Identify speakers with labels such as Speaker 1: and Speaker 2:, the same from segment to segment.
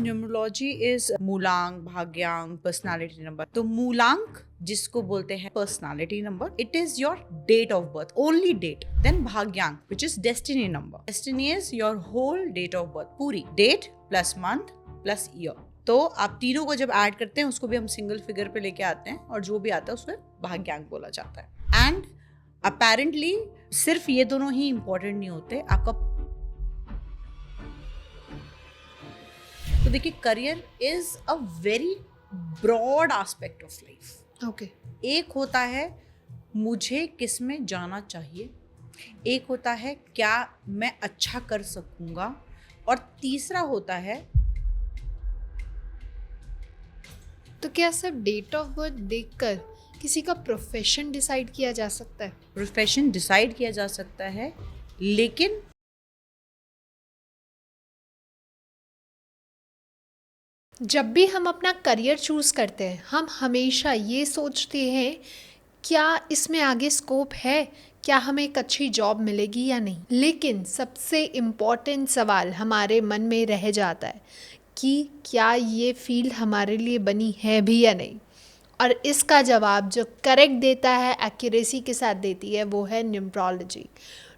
Speaker 1: Numerology is मूलांक, भाग्यांक, personality number. तो मूलांक जिसको बोलते हैं personality number, it is your date of birth, only date. Then भाग्यांक which is destiny number. Destiny is your whole date of birth, पूरी date plus month plus year. तो आप तीनों को जब ऐड करते हैं उसको भी हम सिंगल फिगर पे लेके आते हैं और जो भी आता है उसको भाग्यांक बोला जाता है. एंड अपेरेंटली सिर्फ ये दोनों ही इंपॉर्टेंट नहीं होते. आपका तो देखिए, career is a very broad aspect of life.
Speaker 2: Okay.
Speaker 1: एक होता है मुझे किस में जाना चाहिए, एक होता है क्या मैं अच्छा कर सकूंगा, और तीसरा होता है
Speaker 2: तो क्या सिर्फ डेट ऑफ बर्थ देखकर किसी का प्रोफेशन डिसाइड किया जा सकता है?
Speaker 1: प्रोफेशन डिसाइड किया जा सकता है, लेकिन
Speaker 2: जब भी हम अपना करियर चूज़ करते हैं हम हमेशा ये सोचते हैं क्या इसमें आगे स्कोप है, क्या हमें एक अच्छी जॉब मिलेगी या नहीं. लेकिन सबसे इम्पॉर्टेंट सवाल हमारे मन में रह जाता है कि क्या ये फील्ड हमारे लिए बनी है भी या नहीं. और इसका जवाब जो करेक्ट देता है, एक्यूरेसी के साथ देती है, वो है न्यूमरोलॉजी.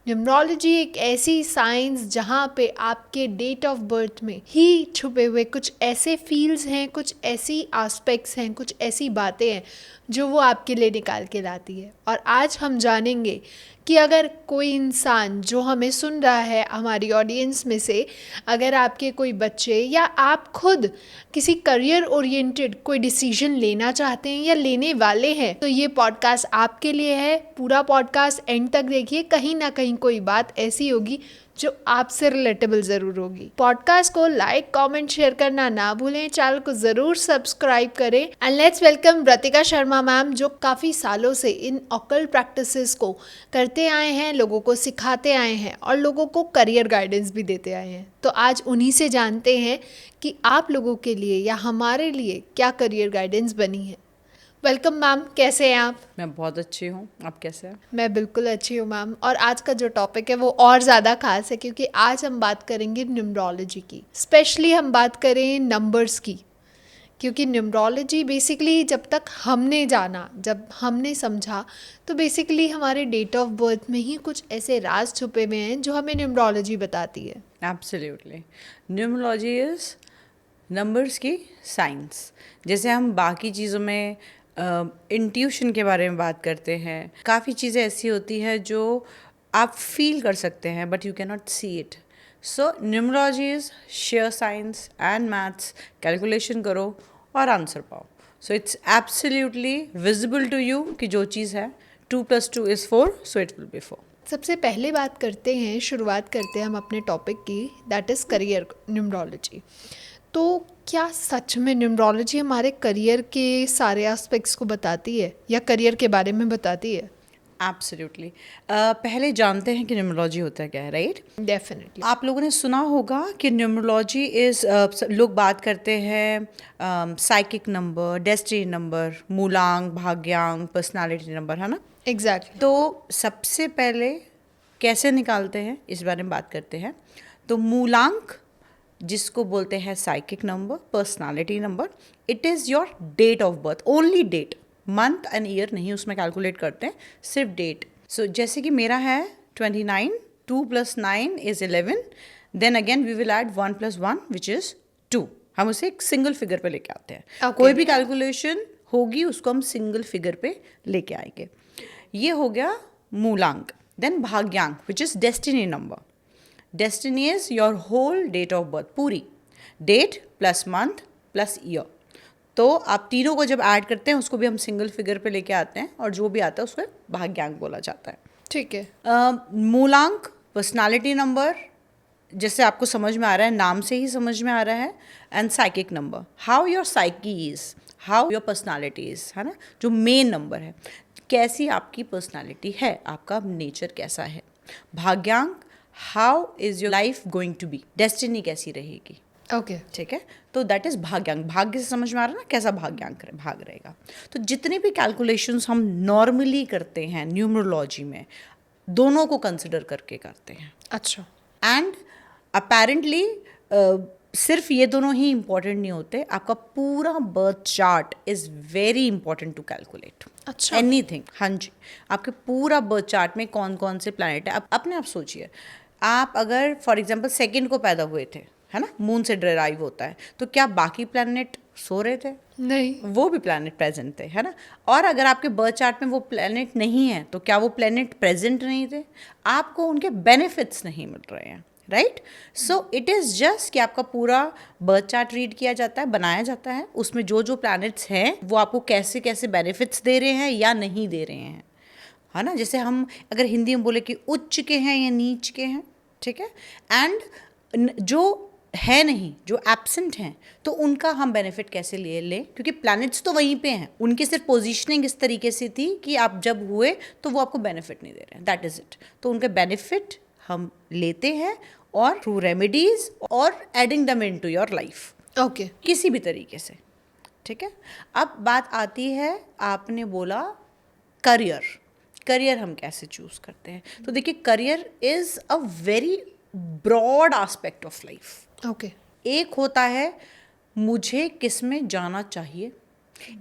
Speaker 2: न्यूमरोलॉजी एक ऐसी साइंस जहाँ पे आपके डेट ऑफ बर्थ में ही छुपे हुए कुछ ऐसे फील्ड्स हैं, कुछ ऐसी एस्पेक्ट्स हैं, कुछ ऐसी बातें हैं जो वो आपके लिए निकाल के लाती है. और आज हम जानेंगे कि अगर कोई इंसान जो हमें सुन रहा है, हमारी ऑडियंस में से अगर आपके कोई बच्चे या आप खुद किसी करियर ओरिएंटेड कोई डिसीजन लेना चाहते हैं या लेने वाले हैं, तो ये पॉडकास्ट आपके लिए है. पूरा पॉडकास्ट एंड तक देखिए, कहीं ना कहीं कोई बात ऐसी होगी जो आपसे रिलेटेबल ज़रूर होगी. पॉडकास्ट को लाइक, कमेंट, शेयर करना ना भूलें. चैनल को ज़रूर सब्सक्राइब करें. And let's welcome Ratika Sharma ma'am, जो काफ़ी सालों से इन ऑकल्ट प्रैक्टिसेस को करते आए हैं, लोगों को सिखाते आए हैं और लोगों को करियर गाइडेंस भी देते आए हैं. तो आज उन्हीं से जानते हैं कि आप लोगों के लिए या हमारे लिए क्या करियर गाइडेंस बनी है. वेलकम मैम, कैसे हैं आप?
Speaker 1: मैं बहुत अच्छी हूँ, आप कैसे हैं?
Speaker 2: मैं बिल्कुल अच्छी हूँ मैम. और आज का जो टॉपिक है वो और ज़्यादा खास है क्योंकि आज हम बात करेंगे न्यूमरोलॉजी की. स्पेशली हम बात करें नंबर्स की, क्योंकि न्यूमरोलॉजी बेसिकली जब तक हमने जाना, जब हमने समझा, तो बेसिकली हमारे डेट ऑफ बर्थ में ही कुछ ऐसे राज छुपे हुए हैं जो हमें न्यूमरोलॉजी बताती है.
Speaker 1: एब्सोल्युटली. न्यूमरोलॉजी इज नंबर्स की साइंस. जैसे हम बाकी चीज़ों में इंट्यूशन के बारे में बात करते हैं, काफ़ी चीज़ें ऐसी होती हैं जो आप फील कर सकते हैं but you can not see it. So numerology is sure science and maths. Calculation करो और आंसर पाओ. So it's absolutely visible to you कि जो चीज़ है 2 + 2 = 4, सो इट विल बी 4.
Speaker 2: सबसे पहले बात करते हैं, शुरुआत करते हैं हम अपने टॉपिक की, दैट इज़ करियर न्यूमरोलॉजी. तो क्या सच में न्यूमरोलॉजी हमारे करियर के सारे एस्पेक्ट्स को बताती है या करियर के बारे में बताती है?
Speaker 1: एब्सोल्युटली. पहले जानते हैं कि न्यूमरोलॉजी होता क्या है, राइट?
Speaker 2: डेफिनेटली.
Speaker 1: आप लोगों ने सुना होगा कि न्यूमरोलॉजी इज़ लोग बात करते हैं साइकिक नंबर, डेस्टिनी नंबर, मूलांक, भाग्यांक, पर्सनालिटी नंबर, है ना?
Speaker 2: एग्जैक्टली.
Speaker 1: तो सबसे पहले कैसे निकालते हैं इस बारे में बात करते हैं. तो मूलांक जिसको बोलते हैं psychic number, personality number, it is your date of birth, only date. Month and year नहीं उसमें कैलकुलेट करते हैं, सिर्फ डेट. सो जैसे कि मेरा है 29, 2 + 9 = 11. Then again we will add 1 + 1 which is 2. हम उसे एक सिंगल फिगर पे लेके आते हैं.
Speaker 2: Okay.
Speaker 1: कोई भी कैलकुलेशन होगी उसको हम सिंगल फिगर पे लेके आएंगे. ये हो गया मूलांक. देन भाग्यांक which is destiny number. Destiny is your whole date of birth, पूरी date plus month plus year. तो आप तीनों को जब ऐड करते हैं उसको भी हम सिंगल फिगर पे लेके आते हैं और जो भी आता है उसको भाग्यांक बोला जाता है.
Speaker 2: ठीक है.
Speaker 1: मूलांक पर्सनालिटी नंबर, जैसे आपको समझ में आ रहा है, नाम से ही समझ में आ रहा है. And psychic number, how your psyche is, how your personality is, है ना, जो मेन नंबर है, कैसी आपकी पर्सनालिटी है, आपका नेचर कैसा है. भाग्यांक, how is your life going to be, destiny कैसी रहेगी.
Speaker 2: ओके.
Speaker 1: ठीक है. तो दैट इज भाग्यांक. भाग्य से समझ में आ रहा है ना कैसा भाग्यांक भाग रहेगा. तो जितने भी कैलकुलेशंस हम नॉर्मली करते हैं न्यूमरोलॉजी में, दोनों को कंसिडर करके करते हैं.
Speaker 2: अच्छा.
Speaker 1: एंड अपेरेंटली सिर्फ ये दोनों ही इंपॉर्टेंट नहीं होते, आपका पूरा birth chart is very important to calculate
Speaker 2: अच्छा।
Speaker 1: एनीथिंग। हाँ जी, आपके पूरा बर्थ चार्ट में कौन कौन से प्लैनेट है, आप अपने आप सोचिए। आप अगर फॉर एग्जांपल सेकंड को पैदा हुए थे, है ना, मून से डिराइव होता है, तो क्या बाकी प्लैनेट सो रहे थे?
Speaker 2: नहीं।
Speaker 1: वो भी प्लैनेट प्रेजेंट थे, है ना। और अगर आपके बर्थ चार्ट में वो प्लैनेट नहीं है, तो क्या वो प्लैनेट प्रेजेंट नहीं थे? आपको उनके बेनिफिट्स नहीं मिल रहे हैं, right. So it is just कि आपका पूरा बर्थ चार्ट रीड किया जाता है, बनाया जाता है, उसमें जो जो प्लैनेट्स हैं वो आपको कैसे कैसे बेनिफिट्स दे रहे हैं या नहीं दे रहे हैं, है ना। जैसे हम अगर हिंदी में बोले कि उच्च के हैं या नीच के हैं, ठीक है, एंड जो है नहीं, जो एब्सेंट हैं, तो उनका हम बेनिफिट कैसे ले लें, क्योंकि प्लैनेट्स तो वहीं पे हैं, उनकी सिर्फ पोजीशनिंग इस तरीके से थी कि आप जब हुए तो वो आपको बेनिफिट नहीं दे रहे हैं, दैट इज़ इट। तो उनके बेनिफिट हम लेते हैं और थ्रू रेमेडीज और एडिंग दम इनटू योर लाइफ,
Speaker 2: ओके।
Speaker 1: किसी भी तरीके से, ठीक है। अब बात आती है, आपने बोला करियर, करियर हम कैसे चूज़ करते हैं। तो देखिए, career is a very broad aspect of life.
Speaker 2: Okay.
Speaker 1: एक होता है मुझे किस में जाना चाहिए,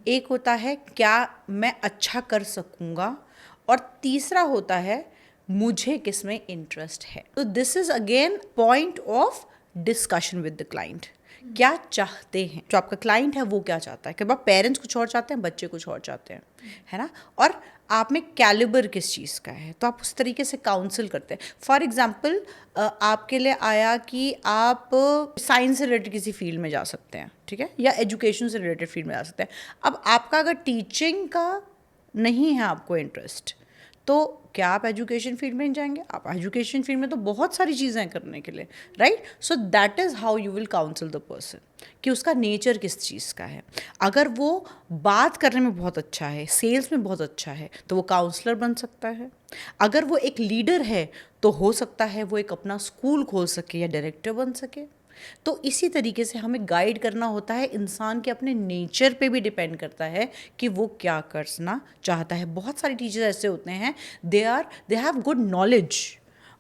Speaker 1: एक होता है क्या मैं अच्छा कर सकूँगा, और तीसरा होता है मुझे किस में इंटरेस्ट है। तो this is again point of discussion with the client. क्या चाहते हैं, जो आपका क्लाइंट है वो क्या चाहता है। कई बार पेरेंट्स कुछ और चाहते हैं, बच्चे कुछ और चाहते हैं, है ना। और आप में कैलिबर किस चीज़ का है, तो आप उस तरीके से काउंसिल करते हैं। फॉर एग्जांपल आपके लिए आया कि आप साइंस से रिलेटेड किसी फील्ड में जा सकते हैं, ठीक है, या एजुकेशन से रिलेटेड फील्ड में जा सकते हैं। अब आपका अगर टीचिंग का नहीं है आपको इंटरेस्ट, तो क्या आप एजुकेशन फील्ड में जाएंगे? आप एजुकेशन फील्ड में तो बहुत सारी चीज़ें हैं करने के लिए, right. So that is how you will council the person कि उसका नेचर किस चीज़ का है। अगर वो बात करने में बहुत अच्छा है, सेल्स में बहुत अच्छा है, तो वो काउंसलर बन सकता है। अगर वो एक लीडर है, तो हो सकता है वो एक अपना स्कूल खोल सके या डायरेक्टर बन सके। तो इसी तरीके से हमें गाइड करना होता है। इंसान के अपने नेचर पे भी डिपेंड करता है कि वो क्या करना चाहता है। बहुत सारे टीचर्स ऐसे होते हैं, they have good knowledge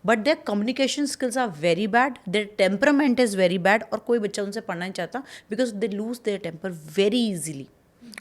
Speaker 1: but their communication skills are very bad, their temperament is very bad, और कोई बच्चा उनसे पढ़ना नहीं चाहता because they lose their temper very easily.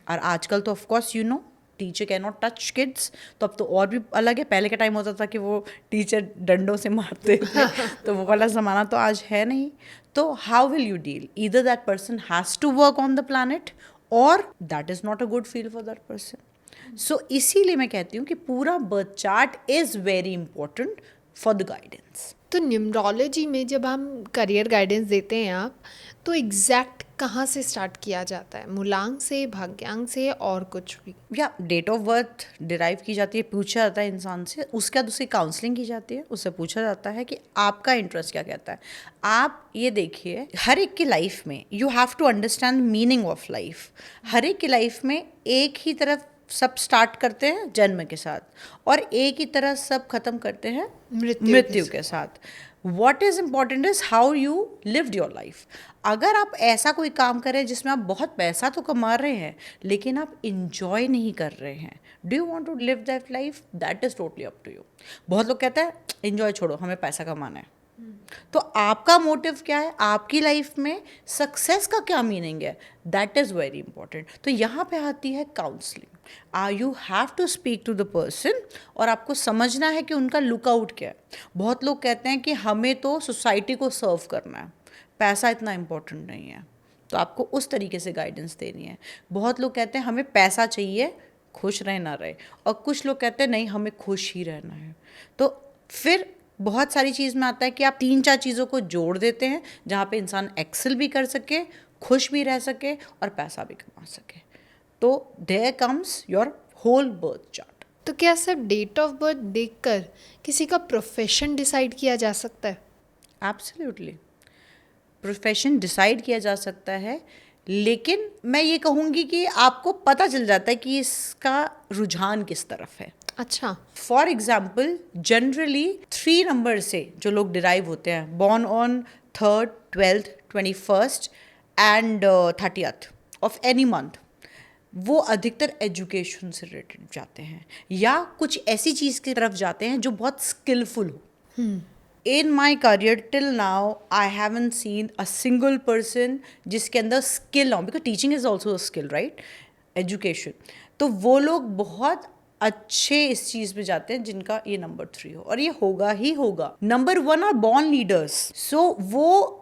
Speaker 1: और आजकल तो of course you know teacher can not touch kids, तो अब तो और भी अलग है। पहले के टाइम होता था कि वो टीचर डंडों से मारते थे तो वो वाला ज़माना तो आज है नहीं। तो how will you deal? Either that person has to work on the planet और that is not a good field for that person. So इसीलिए मैं कहती हूँ कि पूरा birth chart is very important for the guidance.
Speaker 2: तो numerology में जब हम करियर गाइडेंस देते हैं आप, तो एग्जैक्ट कहाँ से स्टार्ट किया जाता है? मूलांक से, भाग्यांक से, और कुछ भी?
Speaker 1: या डेट ऑफ बर्थ डिराइव की जाती है, पूछा जाता है इंसान से, उसके बाद उसकी काउंसलिंग की जाती है, उससे पूछा जाता है कि आपका इंटरेस्ट क्या कहता है। आप ये देखिए, हर एक की लाइफ में you have to understand meaning of life. हर एक की लाइफ में एक ही तरफ सब स्टार्ट करते हैं जन्म के साथ, और एक ही तरह सब खत्म करते हैं मृत्यु के साथ। What is important is how you lived your life. अगर आप ऐसा कोई काम करें जिसमें आप बहुत पैसा तो कमा रहे हैं लेकिन आप इंजॉय नहीं कर रहे हैं, do you want to live that life? That is totally up to you. बहुत लोग कहते हैं इंजॉय छोड़ो, हमें पैसा कमाना है। तो आपका मोटिव क्या है, आपकी लाइफ में सक्सेस का क्या मीनिंग है, दैट इज़ वेरी इंपॉर्टेंट। तो यहाँ पे आती है counselling. You have to speak to the person और आपको समझना है कि उनका लुकआउट क्या है। बहुत लोग कहते हैं कि हमें तो सोसाइटी को सर्व करना है, पैसा इतना इम्पोर्टेंट नहीं है, तो आपको उस तरीके से गाइडेंस देनी है। बहुत लोग कहते हैं हमें पैसा चाहिए, खुश रहे ना रहे, और कुछ लोग कहते हैं नहीं हमें खुश ही रहना है। तो फिर बहुत सारी चीज़ में आता है कि आप 3-4 चीज़ों को जोड़ देते हैं जहाँ पे इंसान एक्सेल भी कर सके, खुश भी रह सके और पैसा भी कमा सके। तो there comes your whole birth chart.
Speaker 2: तो क्या सिर्फ डेट ऑफ बर्थ देखकर किसी का प्रोफेशन डिसाइड किया जा सकता है?
Speaker 1: एब्सोल्युटली, प्रोफेशन डिसाइड किया जा सकता है, लेकिन मैं ये कहूँगी कि आपको पता चल जाता है कि इसका रुझान किस तरफ है।
Speaker 2: अच्छा।
Speaker 1: फॉर एग्जाम्पल, जनरली 3 नंबर से जो लोग डिराइव होते हैं, born on 3rd, 12th, 21st and 30th of any month, वो अधिकतर एजुकेशन से रिलेटेड जाते हैं या कुछ ऐसी चीज़ की तरफ जाते हैं जो बहुत स्किलफुल हो। In my career till now I haven't seen a single person जिसके अंदर स्किल ना हो, because teaching is also a skill, right, education. तो वो लोग बहुत अच्छे इस चीज में जाते हैं जिनका ये नंबर 3 हो, और ये होगा ही होगा। नंबर 1 आर बॉर्न लीडर्स, सो वो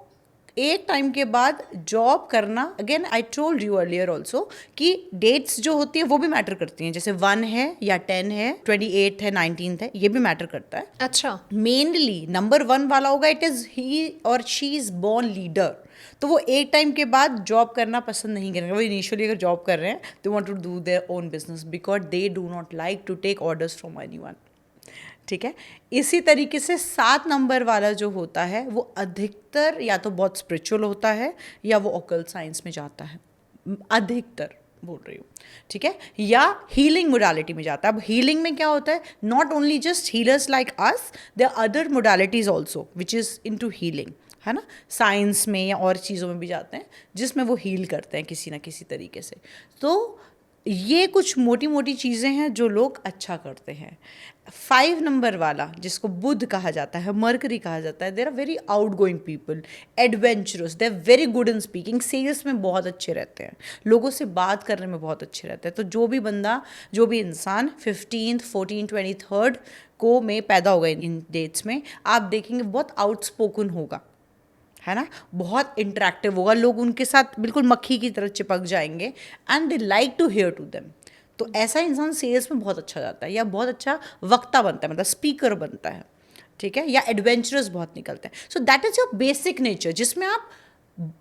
Speaker 1: एक टाइम के बाद जॉब करना, again I told you earlier also कि डेट्स जो होती है वो भी मैटर करती हैं, जैसे 1 है या 10 है, 28 है, 19 है, ये भी मैटर करता है।
Speaker 2: अच्छा,
Speaker 1: मेनली नंबर 1 वाला होगा, इट इज ही और शी इज बॉर्न लीडर, तो वो एक टाइम के बाद जॉब करना पसंद नहीं करेंगे। वो इनिशियली अगर जॉब कर रहे हैं they want to do their own business because they do not like to take orders from anyone, ठीक है। इसी तरीके से 7 नंबर वाला जो होता है वो अधिकतर या तो बहुत स्पिरिचुअल होता है या वो ऑकल्ट साइंस में जाता है, अधिकतर बोल रही हूँ, ठीक है, या हीलिंग मोडालिटी में जाता है। अब हीलिंग में क्या होता है, not only just healers like us, there are other modalities also which is into healing, है ना, साइंस में या और चीज़ों में भी जाते हैं जिसमें वो हील करते हैं किसी ना किसी तरीके से। तो ये कुछ मोटी मोटी चीज़ें हैं जो लोग अच्छा करते हैं। 5 नंबर वाला जिसको बुध कहा जाता है, मरकरी कहा जाता है, there are very outgoing people, adventurous, they are very good in speaking, sales में बहुत अच्छे रहते हैं, लोगों से बात करने में बहुत अच्छे रहते हैं। तो जो भी बंदा, जो भी इंसान 15th, 14th, 23rd को में पैदा होगा इन डेट्स में, आप देखेंगे बहुत आउटस्पोकन होगा, है ना, बहुत इंटरेक्टिव होगा, लोग उनके साथ बिल्कुल मक्खी की तरह चिपक जाएंगे and they like to hear to them. तो ऐसा इंसान सेल्स में बहुत अच्छा जाता है या बहुत अच्छा वक्ता बनता है, मतलब स्पीकर बनता है, ठीक है, या एडवेंचरस बहुत निकलते हैं। So that is your basic nature जिसमें आप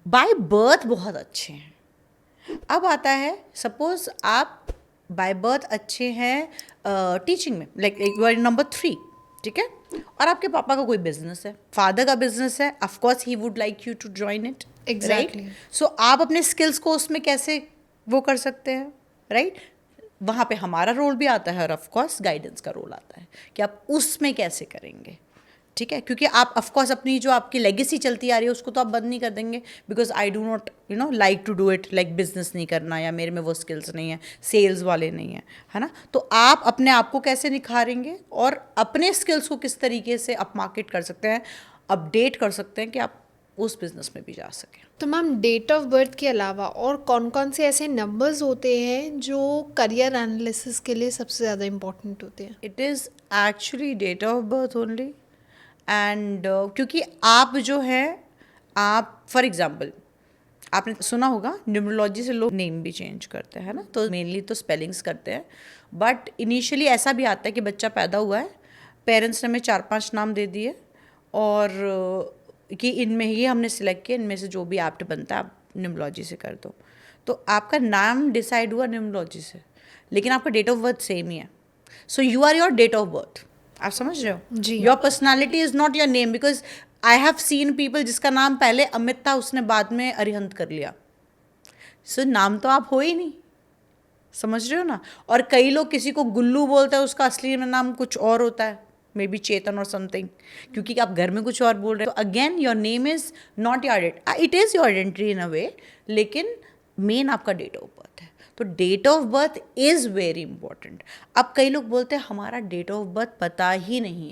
Speaker 1: बाय बर्थ बहुत अच्छे हैं। अब आता है, सपोज आप बाय बर्थ अच्छे हैं टीचिंग में, लाइक यू आर नंबर 3, ठीक है, और आपके पापा का कोई बिजनेस है, फादर का बिजनेस है, of course he would like you to join it,
Speaker 2: Exactly.
Speaker 1: So आप अपने स्किल्स को उसमें कैसे वो कर सकते हैं, राइट, वहाँ पे हमारा रोल भी आता है और ऑफ कोर्स गाइडेंस का रोल आता है कि आप उसमें कैसे करेंगे, ठीक है, क्योंकि आप ऑफ कोर्स अपनी जो आपकी लेगेसी चलती आ रही है उसको तो आप बंद नहीं कर देंगे, because I do not like to do it, like business नहीं करना या मेरे में वो स्किल्स नहीं है, सेल्स वाले नहीं है, है ना। तो आप अपने आप को कैसे निखारेंगे और अपने स्किल्स को किस तरीके से अप मार्केट कर सकते हैं, अपडेट कर सकते हैं कि आप उस बिजनेस में भी जा सकें।
Speaker 2: तो मैम, डेट ऑफ बर्थ के अलावा और कौन कौन से ऐसे नंबर्स होते हैं जो करियर एनालिसिस के लिए सबसे ज़्यादा इम्पोर्टेंट होते हैं?
Speaker 1: It is actually date of birth only, and क्योंकि आप जो है, आप फॉर एग्जाम्पल आपने सुना होगा न्यूमरोलॉजी से लोग नेम भी चेंज करते हैं, ना, तो मेनली तो स्पेलिंग्स करते हैं, बट इनिशियली ऐसा भी आता है कि बच्चा पैदा हुआ है, पेरेंट्स ने हमें 4-5 नाम दे दिए और कि इनमें ही हमने सिलेक्ट किया, इनमें से जो भी एप्ट बनता है आप न्यूमरोलॉजी से कर दो। तो आपका नाम डिसाइड हुआ न्यूमरोलॉजी से, लेकिन आपका डेट ऑफ बर्थ सेम ही है, so you are your date of birth. आप समझ रहे हो?
Speaker 2: जी।
Speaker 1: Your personality is not your name, because I have seen people जिसका नाम पहले अमित था, उसने बाद में अरिहंत कर लिया, सो नाम तो आप हो ही नहीं, समझ रहे हो ना। और कई लोग किसी को गुल्लू बोलते हैं, उसका असली में नाम कुछ और होता है, मे बी चेतन और समथिंग, क्योंकि आप घर में कुछ और बोल रहे हो। तो again your name is not your it is your identity in a way, लेकिन मेन आपका डेट ऑफ बर्थ है। तो date of birth is very important. अब कई लोग बोलते हैं हमारा डेट ऑफ बर्थ पता ही नहीं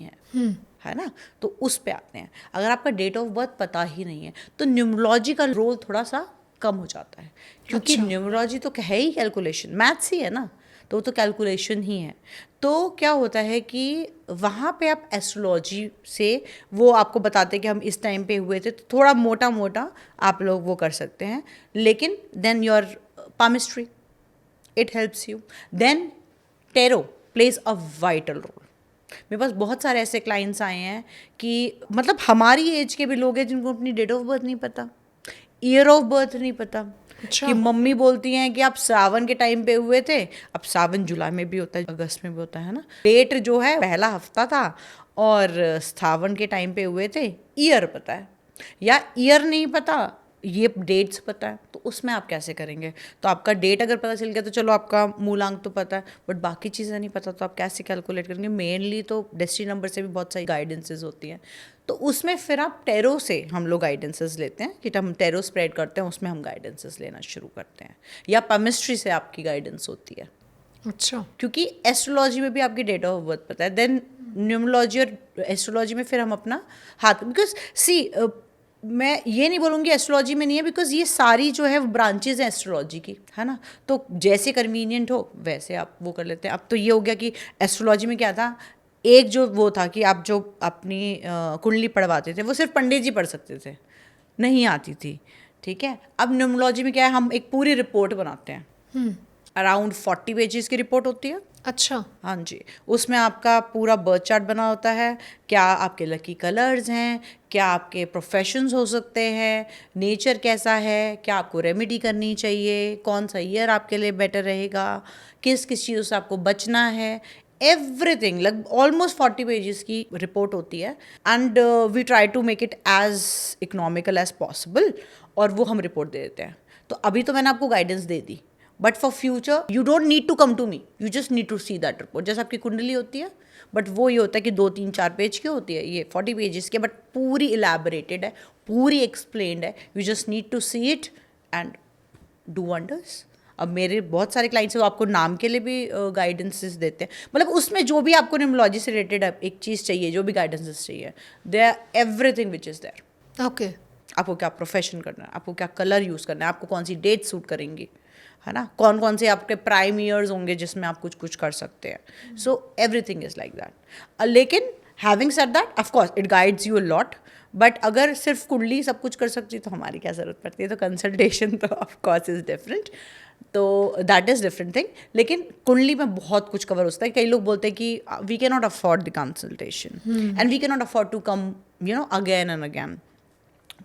Speaker 1: है ना, तो उस पे आते हैं। अगर आपका डेट ऑफ बर्थ पता ही नहीं है तो न्यूमरोलॉजी का रोल थोड़ा सा कम हो जाता है, क्योंकि
Speaker 2: अच्छा।
Speaker 1: न्यूमरोलॉजी तो है ही कैलकुलेशन, मैथ्स ही है ना, तो वो तो कैलकुलेशन ही है। तो क्या होता है कि वहाँ पे आप एस्ट्रोलॉजी से वो आपको बताते हैं कि हम इस टाइम पे हुए थे, तो थोड़ा मोटा मोटा आप लोग वो कर सकते हैं, लेकिन then your palmistry it helps you, then tarot plays a vital role. मेरे पास बहुत सारे ऐसे क्लाइंट्स आए हैं कि मतलब हमारी एज के भी लोग हैं जिनको अपनी डेट ऑफ बर्थ नहीं पता, ईयर ऑफ बर्थ नहीं पता।
Speaker 2: अच्छा।
Speaker 1: कि मम्मी बोलती हैं कि आप सावन के टाइम पे हुए थे, अब सावन जुलाई में भी होता है, अगस्त में भी होता है ना, डेट जो है पहला हफ्ता था और सावन के टाइम पे हुए थे, ईयर पता है या ईयर नहीं पता, ये डेट्स पता है, तो उसमें आप कैसे करेंगे? तो आपका डेट अगर पता चल गया तो चलो आपका मूलांक तो पता है, बट बाकी चीज़ें नहीं पता, तो आप कैसे कैलकुलेट करेंगे? मेनली तो डेस्टिनी नंबर से भी बहुत सारी गाइडेंसेस होती हैं, तो उसमें फिर आप टेरो से हम लोग गाइडेंसेस लेते हैं कि हम टेरो स्प्रेड करते हैं, उसमें हम गाइडेंसेस लेना शुरू करते हैं, या पामिस्ट्री से आपकी गाइडेंस होती है।
Speaker 2: अच्छा।
Speaker 1: क्योंकि एस्ट्रोलॉजी में भी आपकी डेट ऑफ बर्थ पता है, देन न्यूमरोलॉजी और एस्ट्रोलॉजी में फिर हम अपना हाथ, बिकॉज सी मैं ये नहीं बोलूँगी एस्ट्रोलॉजी में नहीं है, बिकॉज ये सारी जो है वो ब्रांचेज हैं एस्ट्रोलॉजी की, है ना। तो जैसे कन्वीनियंट हो वैसे आप वो कर लेते हैं। अब तो ये हो गया कि एस्ट्रोलॉजी में क्या था, एक जो वो था कि आप जो अपनी कुंडली पढ़वाते थे वो सिर्फ पंडित जी पढ़ सकते थे, नहीं आती थी, ठीक है। अब न्यूमरोलॉजी में क्या है, हम एक पूरी रिपोर्ट बनाते हैं, अराउंड 40 पेजेस की रिपोर्ट होती है।
Speaker 2: अच्छा।
Speaker 1: हाँ जी, उसमें आपका पूरा बर्थ चार्ट बना होता है, क्या आपके लकी कलर्स हैं, क्या आपके प्रोफेशंस हो सकते हैं, नेचर कैसा है, क्या आपको रेमेडी करनी चाहिए, कौन सा ईयर आपके लिए बेटर रहेगा, किस किस चीज़ से आपको बचना है, एवरीथिंग। लग ऑलमोस्ट 40 पेजेस की रिपोर्ट होती है, and we try to make it as economical as possible, और वो हम रिपोर्ट दे देते हैं। तो अभी तो मैंने आपको गाइडेंस दे दी, but for future you don't need to come to me, you just need to see that report. जैसे आपकी कुंडली होती है, बट वो ये होता है कि 2-3-4 पेज की होती है, ये 40 पेजेस की, बट पूरी इलेबोरेटेड है, पूरी एक्सप्लेन्ड है। You just need to see it and do wonders. अब मेरे बहुत सारे क्लाइंट्स हैं वो आपको नाम के लिए भी गाइडेंसेस देते हैं, मतलब उसमें जो भी आपको न्यूमरोलॉजी से रिलेटेड एक चीज़ चाहिए, जो भी गाइडेंसेस चाहिए, they are everything which is there.
Speaker 2: Okay.
Speaker 1: आपको क्या प्रोफेशन करना है, आपको क्या कलर यूज़ करना है, आपको कौन सी डेट सूट करेंगी, है ना, कौन कौन से आपके प्राइम ईयर्स होंगे जिसमें आप कुछ कुछ कर सकते हैं। So everything is like that. लेकिन having said that, of course it guides you a lot, but अगर सिर्फ कुंडली सब कुछ कर सकती तो हमारी क्या ज़रूरत पड़ती है। तो कंसल्टेशन तो ऑफ कोर्स इज़ डिफरेंट, तो दैट इज़ डिफरेंट थिंग। लेकिन कुंडली में बहुत कुछ कवर होता है। कई लोग बोलते हैं कि we can not afford the consultation and we can not afford to come again and again.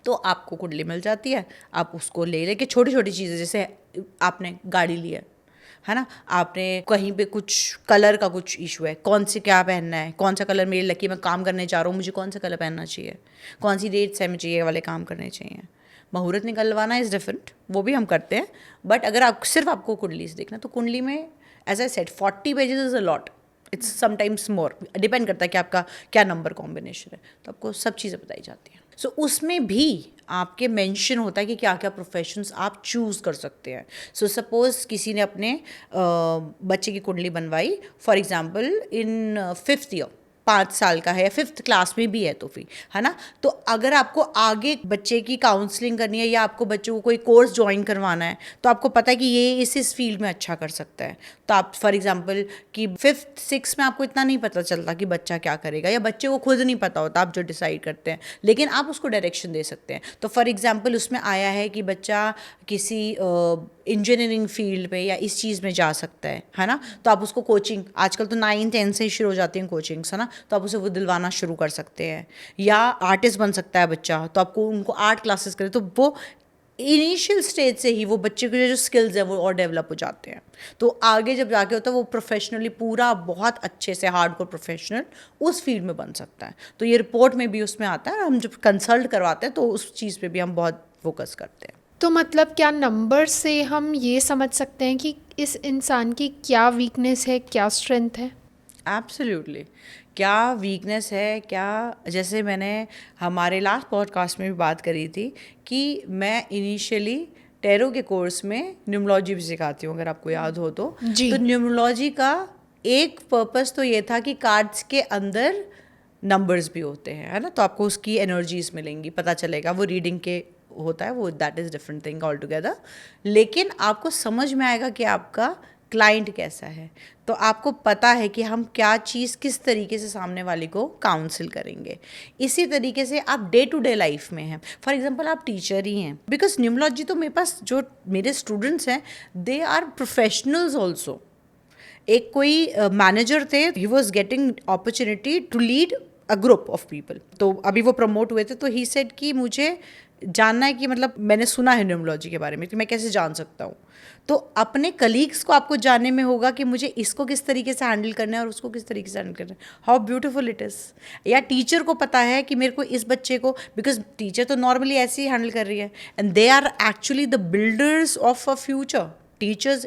Speaker 1: तो आपको कुंडली मिल जाती है, आप उसको ले लेके छोटी छोटी चीज़ें, जैसे आपने गाड़ी ली है ना, आपने कहीं पे कुछ कलर का कुछ इशू है, कौन से क्या पहनना है, कौन सा कलर मेरे लकी, मैं काम करने जा रहा हूँ, मुझे कौन सा कलर पहनना चाहिए, कौन सी डेट्स है मुझे ये वाले काम करने चाहिए। मुहूर्त निकलवाना इज़ डिफरेंट, वो भी हम करते हैं, बट अगर आप सिर्फ आपको कुंडली से देखना, तो कुंडली में as I said 40 pages is a lot, it's sometimes more, depend करता है कि आपका क्या नंबर कॉम्बिनेशन है, तो आपको सब चीज़ें बताई जाती हैं। सो उसमें भी आपके मेंशन होता है कि क्या क्या प्रोफेशंस आप चूज़ कर सकते हैं। सो सपोज़ किसी ने अपने बच्चे की कुंडली बनवाई, for example in 5th year, 5 साल का है या 5th क्लास में भी है, तो फिर है ना, तो अगर आपको आगे बच्चे की काउंसलिंग करनी है या आपको बच्चे को कोई कोर्स ज्वाइन करवाना है, तो आपको पता है कि ये इस फील्ड में अच्छा कर सकता है, तो आप फॉर एग्जांपल कि 5th 6th में आपको इतना नहीं पता चलता कि बच्चा क्या करेगा, या बच्चे को खुद नहीं पता होता, आप जो डिसाइड करते हैं, लेकिन आप उसको डायरेक्शन दे सकते हैं। तो फॉर एग्जांपल उसमें आया है कि बच्चा किसी इंजीनियरिंग फील्ड पे या इस चीज़ में जा सकता है ना, तो आप उसको कोचिंग, आजकल तो 9-10 से ही शुरू हो जाती हैं कोचिंग्स, है ना, तो आप उसे वो दिलवाना शुरू कर सकते हैं। या आर्टिस्ट बन सकता है बच्चा, तो आपको उनको आर्ट क्लासेस करें, तो वो इनिशियल स्टेज से ही वो बच्चे के जो स्किल्स हैं वो और डेवलप हो जाते हैं। तो आगे जब जाके होता है वो प्रोफेशनली पूरा बहुत अच्छे से हार्डकोर प्रोफेशनल उस फील्ड में बन सकता है। तो ये रिपोर्ट में भी उसमें आता है, हम जब कंसल्ट करवाते हैं तो उस चीज़ पे भी हम बहुत फोकस करते हैं।
Speaker 2: तो मतलब क्या नंबर से हम ये समझ सकते हैं कि इस इंसान की क्या वीकनेस है, क्या स्ट्रेंथ है?
Speaker 1: एब्सोल्युटली, क्या वीकनेस है, क्या, जैसे मैंने हमारे लास्ट पॉडकास्ट में भी बात करी थी कि मैं इनिशियली टैरो के कोर्स में न्यूमरोलॉजी भी सिखाती हूँ, अगर आपको याद हो तो।
Speaker 2: जी।
Speaker 1: तो न्यूमरोलॉजी का एक पर्पस तो ये था कि कार्ड्स के अंदर नंबर्स भी होते हैं, है ना, तो आपको उसकी एनर्जीज मिलेंगी, पता चलेगा, वो रीडिंग के होता है वो, that is different thing all together. लेकिन आपको समझ में आएगा कि आपका क्लाइंट कैसा है, तो आपको पता है कि हम क्या चीज़ किस तरीके से सामने वाले को काउंसिल करेंगे। इसी तरीके से आप डे टू डे लाइफ में हैं, फॉर एग्जांपल आप टीचर ही हैं, बिकॉज न्यूमरोलॉजी तो मेरे पास जो मेरे स्टूडेंट्स हैं दे आर प्रोफेशनल्स ऑल्सो। एक कोई मैनेजर थे, he was getting opportunity to lead a group of people, तो अभी वो प्रमोट हुए थे, तो ही सेड कि मुझे जानना है कि मतलब मैंने सुना है न्यूमरोलॉजी के बारे में, कि मैं कैसे जान सकता हूँ। तो अपने कलीग्स को आपको जानने में होगा कि मुझे इसको किस तरीके से हैंडल करना है और उसको किस तरीके से हैंडल करना है। How beautiful it is. या टीचर को पता है कि मेरे को इस बच्चे को, बिकॉज टीचर तो नॉर्मली ऐसे ही हैंडल कर रही है, and they are actually the builders of a future, teachers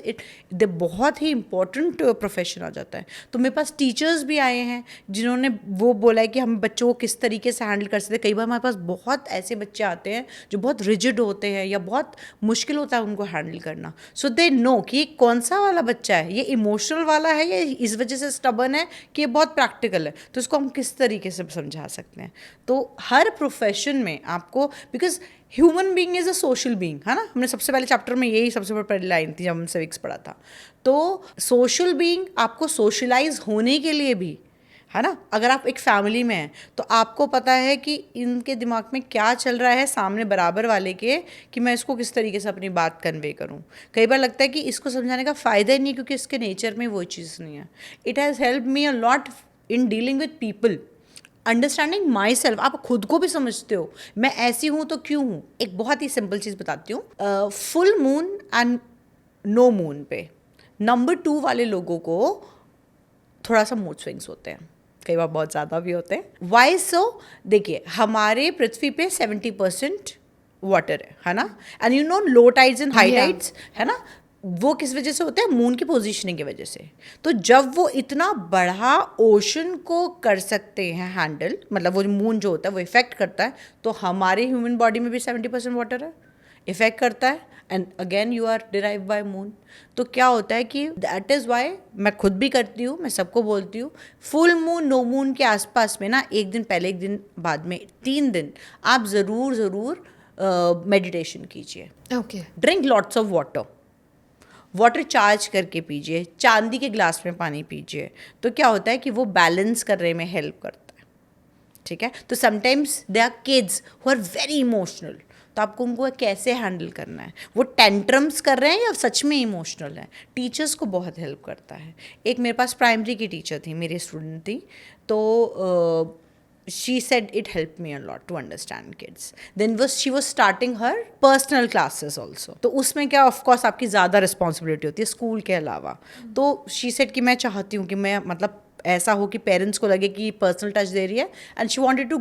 Speaker 1: they बहुत ही इम्पोर्टेंट प्रोफेशन आ जाता है। तो मेरे पास टीचर्स भी आए हैं जिन्होंने वो बोला है कि हम बच्चों को किस तरीके से हैंडल कर सकते हैं। कई बार हमारे पास बहुत ऐसे बच्चे आते हैं जो बहुत रिजिड होते हैं या बहुत मुश्किल होता है उनको हैंडल करना। सो दे नो कि कौन सा वाला बच्चा है, ये इमोशनल वाला है या इस वजह से स्टबर्न है कि ये बहुत प्रैक्टिकल है, तो इसको हम किस तरीके से समझा सकते हैं। तो हर प्रोफेशन में आपको, because human being is a social being, है ना, हमने सबसे पहले चैप्टर में यही सबसे पहली लाइन थी जब हम सिविक्स पढ़ा था। तो सोशल बीइंग आपको सोशलाइज होने के लिए भी, है ना, अगर आप एक फैमिली में हैं तो आपको पता है कि इनके दिमाग में क्या चल रहा है सामने बराबर वाले के, कि मैं इसको किस तरीके से अपनी बात कन्वे करूं। कई बार लगता है कि इसको समझाने का फ़ायदा ही नहीं क्योंकि इसके नेचर में वो चीज़ नहीं है। It has help me a lot in dealing with people, understanding my self. आप खुद को भी समझते हो, मैं ऐसी हूँ तो क्यों हूँ। एक बहुत ही सिंपल चीज़ बताती हूँ, full moon and no moon पे नंबर 2 वाले लोगों को थोड़ा सा मूड स्विंग्स होते हैं, कई बार बहुत ज़्यादा भी होते हैं। वाई सो? देखिए, हमारे पृथ्वी पे 70% वाटर है ना, and you know low tides and high tides, है ना, वो किस वजह से होते हैं? मून की पोजीशनिंग की वजह से। तो जब वो इतना बड़ा ओशन को कर सकते हैं हैंडल, मतलब वो मून जो होता है वो इफेक्ट करता है, तो हमारे ह्यूमन बॉडी में भी 70% वाटर है, इफेक्ट करता है, and again you are derive by moon. तो क्या होता है कि दैट इज़ वाई मैं खुद भी करती हूँ, मैं सबको बोलती हूँ, फुल मून नो मून के आसपास में ना, एक दिन पहले एक दिन बाद में 3 दिन आप ज़रूर मेडिटेशन कीजिए।
Speaker 2: Okay.
Speaker 1: Drink lots of water charge करके पीजिए, चांदी के ग्लास में पानी पीजिए। तो क्या होता है कि वो बैलेंस करने में हेल्प करता है, ठीक है। तो sometimes they are kids who are very emotional, तो आपको उनको कैसे हैंडल करना है, वो टेंट्रम्स कर रहे हैं या सच में इमोशनल है। टीचर्स को बहुत हेल्प करता है। एक मेरे पास प्राइमरी की टीचर थी, मेरी स्टूडेंट थी, तो she said it helped me a lot to understand kids. Then she was starting her personal classes also. तो उसमें क्या ऑफ कोर्स आपकी ज़्यादा रिस्पॉन्सिबिलिटी होती है स्कूल के अलावा। तो she said कि मैं चाहती हूँ कि मैं, मतलब ऐसा हो कि पेरेंट्स को लगे कि पर्सनल टच दे रही है, and she wanted to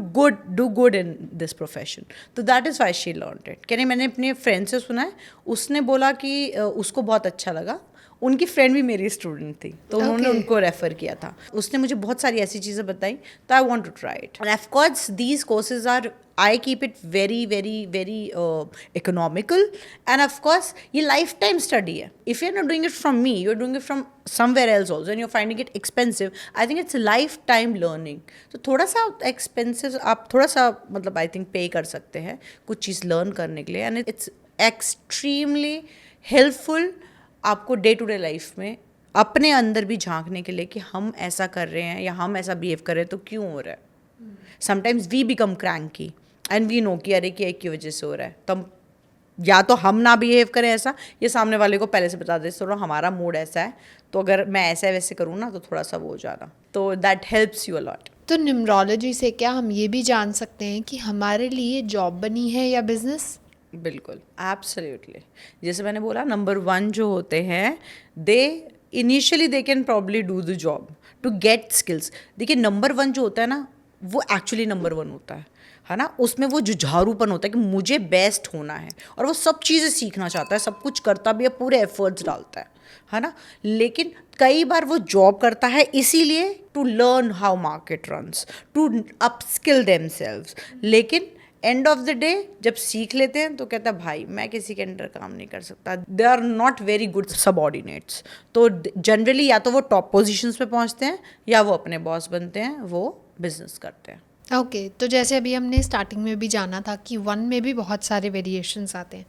Speaker 1: do good in this profession. तो that is why she learned it. कहने मैंने अपने फ्रेंड से सुना है, उसने बोला कि उसको बहुत अच्छा लगा, उनकी फ्रेंड भी मेरी स्टूडेंट थी, तो उन्होंने उनको रेफ़र किया था। उसने मुझे बहुत सारी ऐसी चीज़ें बताई, तो I want to try it. And of course these courses are, I keep it very very very economical, and of course ये लाइफ टाइम स्टडी है। If you are not doing it from me, you are doing it from somewhere else also, and you are finding it expensive, I think it's lifetime learning. तो थोड़ा सा expensive आप थोड़ा सा, मतलब I think पे कर सकते हैं कुछ चीज़ लर्न करने के लिए, एंड इट्स एक्सट्रीमली हेल्पफुल आपको डे टू डे लाइफ में अपने अंदर भी झांकने के लिए कि हम ऐसा कर रहे हैं या हम ऐसा बिहेव कर रहे हैं तो क्यों हो रहा है। Sometimes we become cranky and we know कि अरे कि एक की वजह से हो रहा है, तो हम या तो हम ना बिहेव करें ऐसा, ये सामने वाले को पहले से बता दे चलो हमारा मूड ऐसा है, तो अगर मैं ऐसा वैसे करूँ ना तो थोड़ा सा वो हो जाना, तो that helps you a lot.
Speaker 2: तो न्यूमरोलॉजी से क्या हम ये भी जान सकते हैं कि हमारे लिए जॉब बनी है या बिजनेस?
Speaker 1: बिल्कुल, एब्सोल्युटली। जैसे मैंने बोला, नंबर 1 जो होते हैं, they initially they can probably do the job to get skills. देखिए, नंबर 1 जो होता है ना, वो एक्चुअली नंबर 1 होता है ना, उसमें वो जुझारूपन होता है कि मुझे बेस्ट होना है, और वो सब चीज़ें सीखना चाहता है, सब कुछ करता भी है, पूरे एफर्ट्स डालता है ना। लेकिन कई बार वो जॉब करता है इसीलिए to learn how market runs, to upskill themselves, लेकिन एंड ऑफ द डे जब सीख लेते हैं तो कहता है भाई मैं किसी के अंडर काम नहीं कर सकता, they are not very good subordinates. तो जनरली या तो वो टॉप पोजीशंस पे पहुंचते हैं या वो अपने बॉस बनते हैं, वो बिजनेस करते हैं।
Speaker 2: ओके, तो जैसे अभी हमने स्टार्टिंग में भी जाना था कि 1 में भी बहुत सारे वेरिएशंस आते हैं,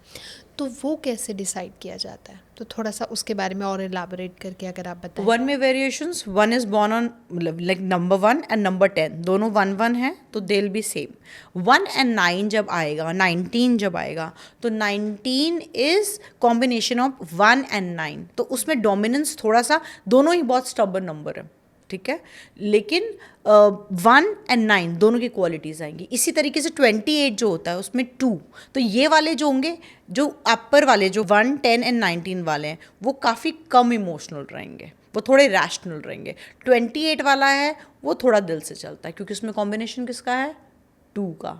Speaker 2: तो वो कैसे डिसाइड किया जाता है? तो थोड़ा सा उसके बारे में और एलाबोरेट करके अगर आप बताएं।
Speaker 1: 1 में वेरिएशंस, 1 इज बॉर्न ऑन, मतलब लाइक नंबर 1 एंड नंबर 10 दोनों 1 है, तो they will be same. 1 and 9 जब आएगा, 19 जब आएगा, तो 19 इज कॉम्बिनेशन ऑफ 1 एंड 9, तो उसमें डोमिनेंस थोड़ा सा, दोनों ही बहुत स्टबर्न नंबर है, ठीक है। लेकिन 1 एंड 9 दोनों की क्वालिटीज़ आएंगी। इसी तरीके से 28 जो होता है उसमें 2, तो ये वाले जो होंगे, जो अपर वाले जो 1, 10 एंड 19 वाले हैं, वो काफ़ी कम इमोशनल रहेंगे, वो थोड़े रैशनल रहेंगे। 28 वाला है वो थोड़ा दिल से चलता है, क्योंकि उसमें कॉम्बिनेशन किसका है? 2 का,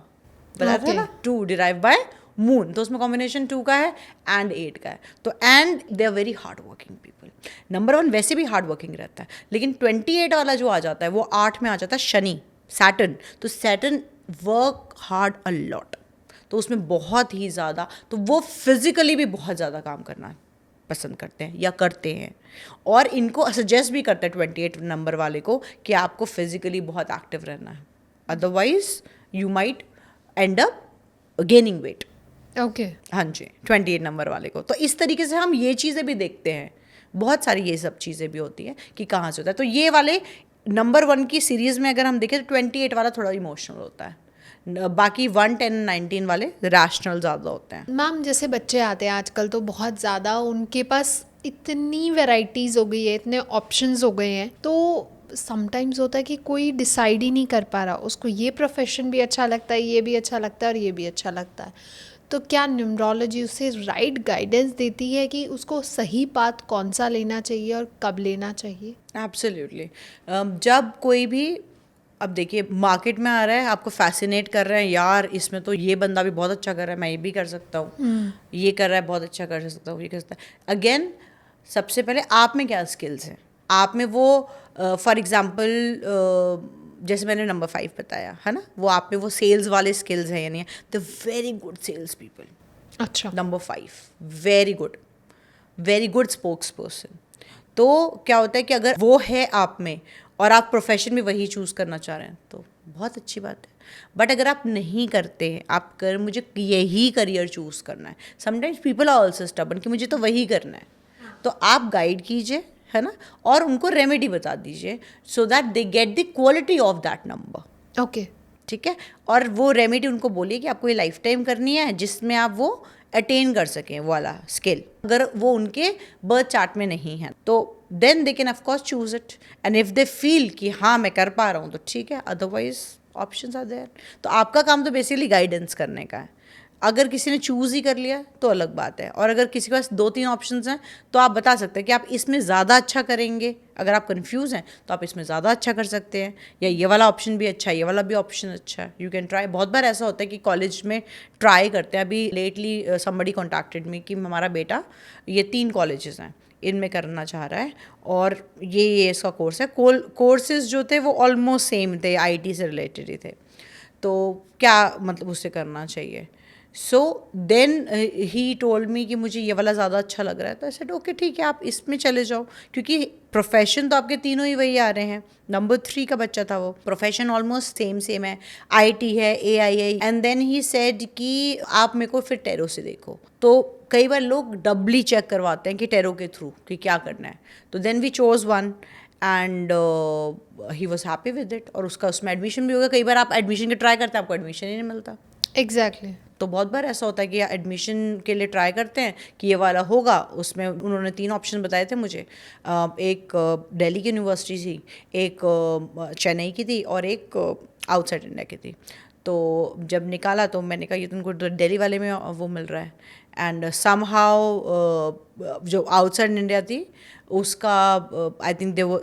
Speaker 1: बताया था ना, 2 डिराइव बाय मून, तो उसमें कॉम्बिनेशन 2 का है एंड 8 का है, तो and they are very hard working people. Number 1 वैसे भी हार्ड वर्किंग रहता है, लेकिन 28 वाला जो आ जाता है वो 8 में आ जाता है शनि, सैटर्न, तो Saturn work hard a lot, तो उसमें बहुत ही ज़्यादा, तो वो फिजिकली भी बहुत ज़्यादा काम करना पसंद करते हैं या करते हैं, और इनको सजेस्ट भी करते हैं 28 नंबर वाले को कि आपको फिजिकली बहुत एक्टिव रहना है, otherwise you might and up gaining weight.
Speaker 2: Okay.
Speaker 1: हाँ जी, 28 नंबर वाले को। तो इस तरीके से हम ये चीज़ें भी देखते हैं, बहुत सारी ये सब चीज़ें भी होती हैं कि कहाँ से होता है। तो ये वाले नंबर 1 की सीरीज़ में अगर हम देखें तो 28 वाला थोड़ा इमोशनल होता है, बाकी 1, 10, 19 वाले रैशनल ज़्यादा होते हैं।
Speaker 2: मैम जैसे बच्चे आते हैं आजकल तो बहुत ज़्यादा उनके पास इतनी वैरायटीज़ हो गई है, इतने ऑप्शंस हो गए हैं, तो समटाइम्स होता है कि कोई डिसाइड ही नहीं कर पा रहा, उसको ये प्रोफेशन भी अच्छा लगता है, ये भी अच्छा लगता है और ये भी अच्छा लगता है, तो क्या न्यूमरोलॉजी उसे राइट गाइडेंस देती है कि उसको सही पाथ कौन सा लेना चाहिए और कब लेना चाहिए?
Speaker 1: एब्सोल्युटली। जब कोई भी, अब देखिए मार्केट में आ रहा है, आपको फैसिनेट कर रहे हैं, यार इसमें तो ये बंदा भी बहुत अच्छा कर रहा है, मैं ये भी कर सकता हूँ, ये कर रहा है बहुत अच्छा कर सकता हूँ, ये कर सकता है। अगेन सबसे पहले आप में क्या स्किल्स हैं, आप में वो फॉर एग्जांपल जैसे मैंने नंबर 5 बताया है ना, वो आप में वो सेल्स वाले स्किल्स हैं या नहीं है, the very good sales people.
Speaker 2: अच्छा।
Speaker 1: Number 5 very good spokesperson. तो क्या होता है कि अगर वो है आप में और आप प्रोफेशन में वही चूज़ करना चाह रहे हैं तो बहुत अच्छी बात है, बट अगर आप नहीं करते हैं, आप कर मुझे यही करियर चूज़ करना है, sometimes people are also stubborn कि मुझे तो वही करना है, तो आप गाइड कीजिए है ना, और उनको रेमेडी बता दीजिए so that they get the quality of that number.
Speaker 2: Okay.
Speaker 1: ठीक है, और वो रेमेडी उनको बोलिए कि आपको ये लाइफ टाइम करनी है जिसमें आप वो अटेन कर सकें वो वाला स्किल, अगर वो उनके बर्थ चार्ट में नहीं है तो then they can of course choose it, and if they feel कि हाँ मैं कर पा रहा हूँ तो ठीक है, अदरवाइज ऑप्शंस आर देयर। तो आपका काम तो बेसिकली गाइडेंस करने का है, अगर किसी ने चूज़ ही कर लिया तो अलग बात है, और अगर किसी के पास 2-3 ऑप्शंस हैं तो आप बता सकते हैं कि आप इसमें ज़्यादा अच्छा करेंगे, अगर आप कंफ्यूज हैं तो आप इसमें ज़्यादा अच्छा कर सकते हैं, या ये वाला ऑप्शन भी अच्छा है, ये वाला भी ऑप्शन अच्छा है, यू कैन ट्राई। बहुत बार ऐसा होता है कि कॉलेज में ट्राई करते हैं, अभी लेटली समबडी कॉन्टैक्टेड मी कि हमारा बेटा ये 3 कॉलेजेस हैं इनमें करना चाह रहा है और ये इसका कोर्स है, कोर्सेज जो थे वो ऑलमोस्ट सेम थे, IT से रिलेटेड ही थे, तो क्या मतलब उससे करना चाहिए। So then he told me कि मुझे ये वाला ज़्यादा अच्छा लग रहा है, तो आई सेड ओके ठीक है आप इसमें चले जाओ, क्योंकि प्रोफेशन तो आपके तीनों ही वही आ रहे हैं। नंबर 3 का बच्चा था, वो प्रोफेशन ऑलमोस्ट सेम है, IT है, AII, and then he said कि आप मेरे को फिर टेरो से देखो। तो कई बार लोग डबली चेक करवाते हैं कि टेरो के थ्रू कि क्या करना है, तो then we chose one and he was happy with it, और उसका उसमें एडमिशन भी हो गया। कई बार आप एडमिशन के ट्राई करते हैं, आपको एडमिशन ही नहीं मिलता।
Speaker 2: एग्जैक्टली।
Speaker 1: तो बहुत बार ऐसा होता है कि एडमिशन के लिए ट्राई करते हैं कि ये वाला होगा, उसमें उन्होंने 3 ऑप्शन बताए थे मुझे, एक दिल्ली की यूनिवर्सिटी थी, एक चेन्नई की थी और एक आउटसाइड इंडिया की थी। तो जब निकाला तो मैंने कहा ये तुमको दिल्ली वाले में वो मिल रहा है, एंड समहाउ जो आउटसाइड इंडिया थी उसका आई थिंक दे वो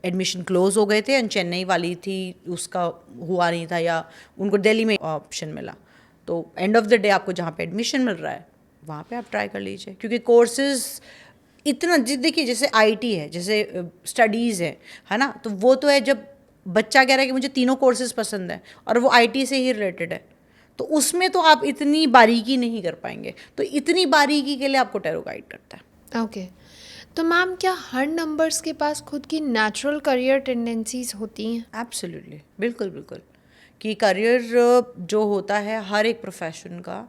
Speaker 1: एडमिशन क्लोज हो गए थे, एंड चेन्नई वाली थी उसका हुआ नहीं था, या उनको दिल्ली में ऑप्शन मिला। तो एंड ऑफ द डे आपको जहाँ पे एडमिशन मिल रहा है वहाँ पे आप ट्राई कर लीजिए, क्योंकि कोर्सेज इतना देखिए जैसे IT है, जैसे स्टडीज़ है ना, तो वो तो है जब बच्चा कह रहा है कि मुझे तीनों कोर्सेज पसंद है और वो IT से ही रिलेटेड है, तो उसमें तो आप इतनी बारीकी नहीं कर पाएंगे, तो इतनी बारीकी के लिए आपको टैरो गाइड करता है।
Speaker 2: ओके। तो मैम क्या हर नंबर्स के पास खुद की नेचुरल करियर टेंडेंसीज होती हैं?
Speaker 1: एब्सोल्युटली, बिल्कुल बिल्कुल, कि करियर जो होता है हर एक प्रोफेशन का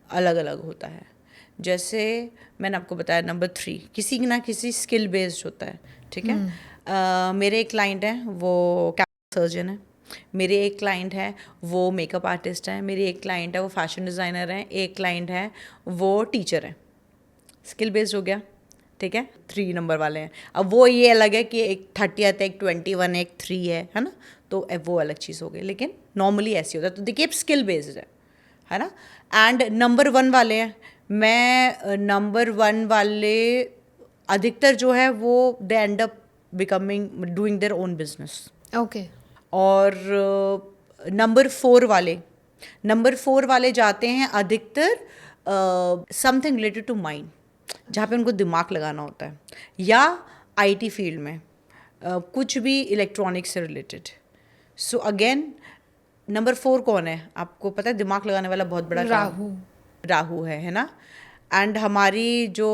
Speaker 1: अलग अलग होता है। जैसे मैंने आपको बताया नंबर 3 किसी ना किसी स्किल बेस्ड होता है, ठीक है। मेरे एक क्लाइंट हैं वो कैंसर सर्जन है, मेरे एक क्लाइंट है वो मेकअप आर्टिस्ट है, मेरी एक क्लाइंट है वो फैशन डिज़ाइनर है, एक क्लाइंट है वो टीचर है। स्किल बेस्ड हो गया, ठीक है, 3 नंबर वाले हैं। अब वो ये अलग है कि एक 30 है, एक 21, एक 3 है ना, तो वो अलग चीज़ हो गई, लेकिन नॉर्मली ऐसी होता है। तो देखिए स्किल बेस्ड है ना। एंड नंबर 1 वाले हैं, मैं नंबर 1 वाले अधिकतर जो है वो they end up becoming doing their own business.
Speaker 2: Okay.
Speaker 1: और नंबर 4 वाले नंबर 4 वाले जाते हैं अधिकतर समथिंग रिलेटेड टू माइंड, जहाँ पे उनको दिमाग लगाना होता है, या आईटी फील्ड में कुछ भी इलेक्ट्रॉनिक्स से रिलेटेड. सो अगेन नंबर 4 कौन है आपको पता है? दिमाग लगाने वाला बहुत बड़ा राहु है ना. एंड हमारी जो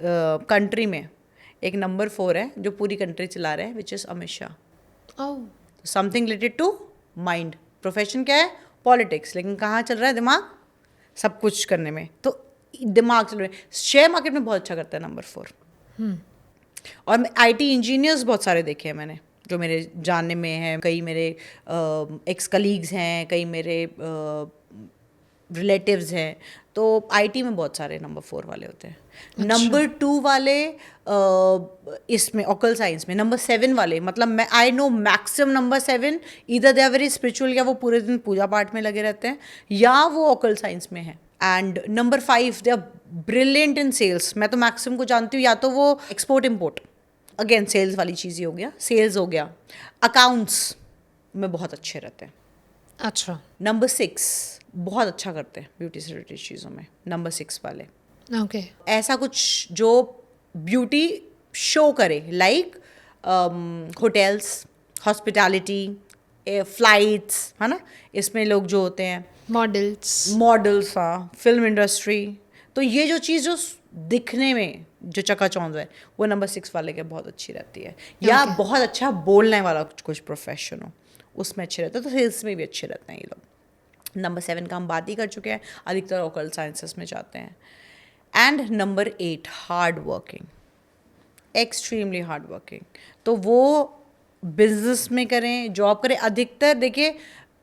Speaker 1: कंट्री में एक नंबर 4 है जो पूरी कंट्री चला रहा है, which is Amit Shah. Something related to mind. Profession क्या है? पॉलिटिक्स. लेकिन कहाँ चल रहा है दिमाग? सब कुछ करने में. तो दिमाग चल रहा है. शेयर मार्केट में बहुत अच्छा करता है नंबर 4. और आईटी इंजीनियर्स बहुत सारे देखे हैं मैंने, जो मेरे जानने में हैं. कई मेरे एक्स कलीग्स हैं, कई मेरे रिलेटिव्स हैं. तो आईटी में बहुत सारे नंबर 4 वाले होते हैं. नंबर 2 वाले इसमें ऑकल साइंस में. नंबर 7 वाले, मतलब मैं आई नो मैक्सिमम नंबर 7 इधर दे आर वेरी स्पिरिचुअल, या वो पूरे दिन पूजा पाठ में लगे रहते हैं, या वो ऑकल साइंस में है. And number 5 they are brilliant in sales. मैं तो मैक्सिमम को जानती हूँ, या तो वो एक्सपोर्ट इम्पोर्ट, अगेन सेल्स वाली चीज़ ही हो गया, सेल्स हो गया. अकाउंट्स में बहुत अच्छे रहते हैं.
Speaker 2: अच्छा.
Speaker 1: नंबर 6 बहुत अच्छा करते हैं ब्यूटी से रिलेटेड चीज़ों में, नंबर 6 वाले.
Speaker 2: ओके.
Speaker 1: ऐसा कुछ जो ब्यूटी शो करे, लाइक होटल्स, हॉस्पिटैलिटी, फ्लाइट्स, है ना. इसमें लोग जो होते हैं मॉडल्स, हाँ, फिल्म इंडस्ट्री. तो ये जो चीज़ जो दिखने में जो चकाचौंध है, वो नंबर 6 वाले के बहुत अच्छी रहती है. या बहुत अच्छा बोलने वाला कुछ प्रोफेशन हो, उसमें अच्छे रहते हैं. तो सेल्स में भी अच्छे रहते हैं ये लोग. नंबर 7 का हम बात ही कर चुके हैं, अधिकतर ऑकल्ट साइंसेस में जाते हैं. And number 8 hard working, extremely hard working. तो वो बिजनेस में करें, जॉब करें. अधिकतर देखिए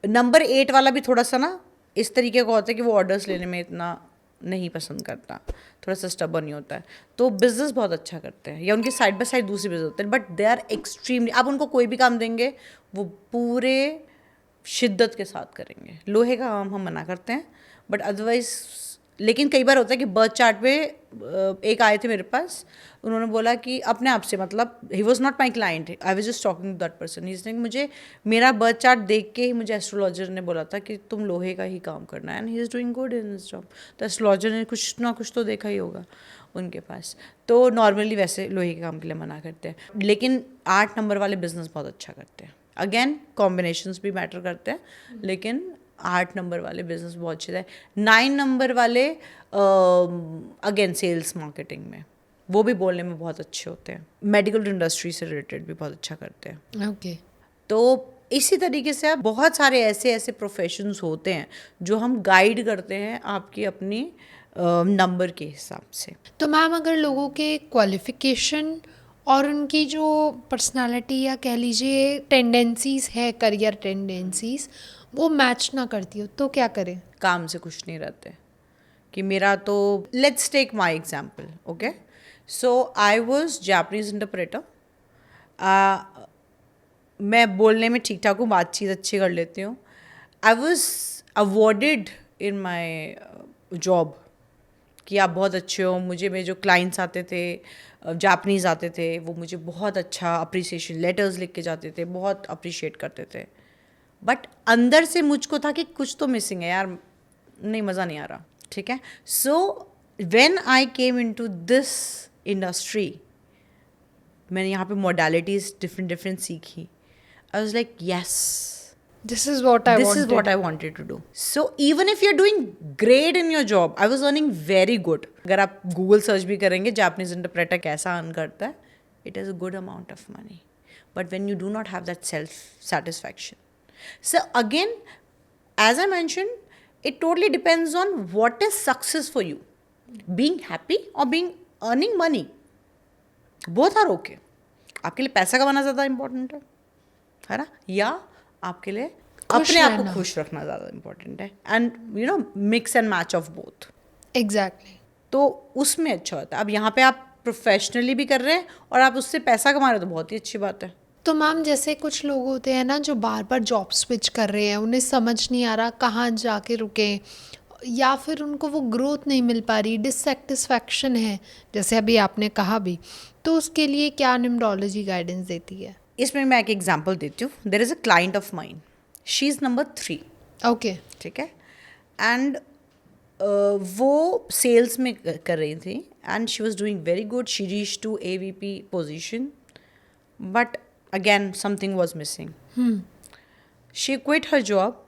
Speaker 1: नंबर 8 वाला भी थोड़ा सा ना इस तरीके का होता है कि वो ऑर्डर्स लेने में इतना नहीं पसंद करता, थोड़ा सा स्टबर्न ही होता है. तो बिजनेस बहुत अच्छा करते हैं, या उनके साइड बाय साइड दूसरे बिजनेस होते हैं, बट दे आर एक्सट्रीमली. आप उनको कोई भी काम देंगे वो पूरे शिद्दत के साथ करेंगे. लोहे का काम हम मना करते हैं, बट अदरवाइज. लेकिन कई बार होता है कि बर्थ चार्ट पे एक आए थे मेरे पास, उन्होंने बोला कि अपने आप से, मतलब he was not my client, I was just talking to that person. इसने मुझे मेरा बर्थ चार्ट देख के ही मुझे एस्ट्रोलॉजर ने बोला था कि तुम लोहे का ही काम करना है, and he is doing good in his job. तो एस्ट्रोलॉजर ने कुछ ना कुछ तो देखा ही होगा उनके पास. तो नॉर्मली वैसे लोहे के काम के लिए मना करते हैं. लेकिन 8 नंबर वाले बिजनेस बहुत अच्छा करते हैं. अगेन कॉम्बिनेशंस भी मैटर करते हैं, लेकिन 8 नंबर वाले बिजनेस बहुत अच्छे थे. 9 नंबर वाले अगेन सेल्स मार्केटिंग में, वो भी बोलने में बहुत अच्छे होते हैं. मेडिकल इंडस्ट्री से रिलेटेड भी बहुत अच्छा करते हैं.
Speaker 2: ओके.
Speaker 1: तो इसी तरीके से आप बहुत सारे ऐसे प्रोफेशंस होते हैं जो हम गाइड करते हैं आपकी अपनी नंबर के हिसाब से.
Speaker 2: तो मैम अगर लोगों के क्वालिफिकेशन और उनकी जो पर्सनालिटी या कह लीजिए टेंडेंसीज है, करियर टेंडेंसीज, वो मैच ना करती हो, तो क्या करें?
Speaker 1: काम से खुश नहीं रहते. कि मेरा तो let's take my example. Okay, so I was Japanese interpreter. मैं बोलने में ठीक ठाक हूँ, बातचीत अच्छी कर लेती हूँ. I was awarded in my job कि आप बहुत अच्छे हो. मुझे मेरे जो क्लाइंट्स आते थे, जापनीज़ आते थे, वो मुझे बहुत अच्छा अप्रिसिएशन लेटर्स लिख के जाते थे, बहुत अप्रिशिएट करते थे. बट अंदर से मुझको था कि कुछ तो मिसिंग है यार, नहीं मज़ा नहीं आ रहा. ठीक है. So when I came into this industry, मैंने यहाँ पे मॉडलिटीज़ डिफरेंट सीखी. I was like yes,
Speaker 2: This is what I
Speaker 1: wanted to do. So even if you're doing great in your job, I was earning very good. अगर आप Google search भी करेंगे Japanese interpreter कैसा earn करता है, it is a good amount of money. But when you do not have that self-satisfaction. So again, as I mentioned, it totally depends on what is success for you. Being happy or being earning money. Both are okay. आपके लिए पैसा कमाना ज़्यादा important है ना, या आपके लिए अपने आप को खुश रखना ज़्यादा इम्पोर्टेंट है. And you know mix and match of both.
Speaker 2: Exactly.
Speaker 1: तो उसमें अच्छा होता है. अब यहाँ पे आप प्रोफेशनली भी कर रहे हैं और आप उससे पैसा कमा रहे हो, तो बहुत ही अच्छी बात है.
Speaker 2: तो मैम जैसे कुछ लोग होते हैं ना जो बार बार जॉब स्विच कर रहे हैं, उन्हें समझ नहीं आ रहा कहाँ जाके रुकें, या फिर उनको वो ग्रोथ नहीं मिल पा रही, डिससेटिस्फैक्शन है, जैसे अभी आपने कहा भी, तो उसके लिए क्या न्यूमरोलॉजी गाइडेंस देती है?
Speaker 1: इसमें मैं एक एग्जांपल देती हूँ. There is a client of mine, she is number 3.
Speaker 2: Okay
Speaker 1: ठीक है. एंड वो सेल्स में कर रही थी and she was doing very good. She reach to AVP position, but again something was missing. She quit her job.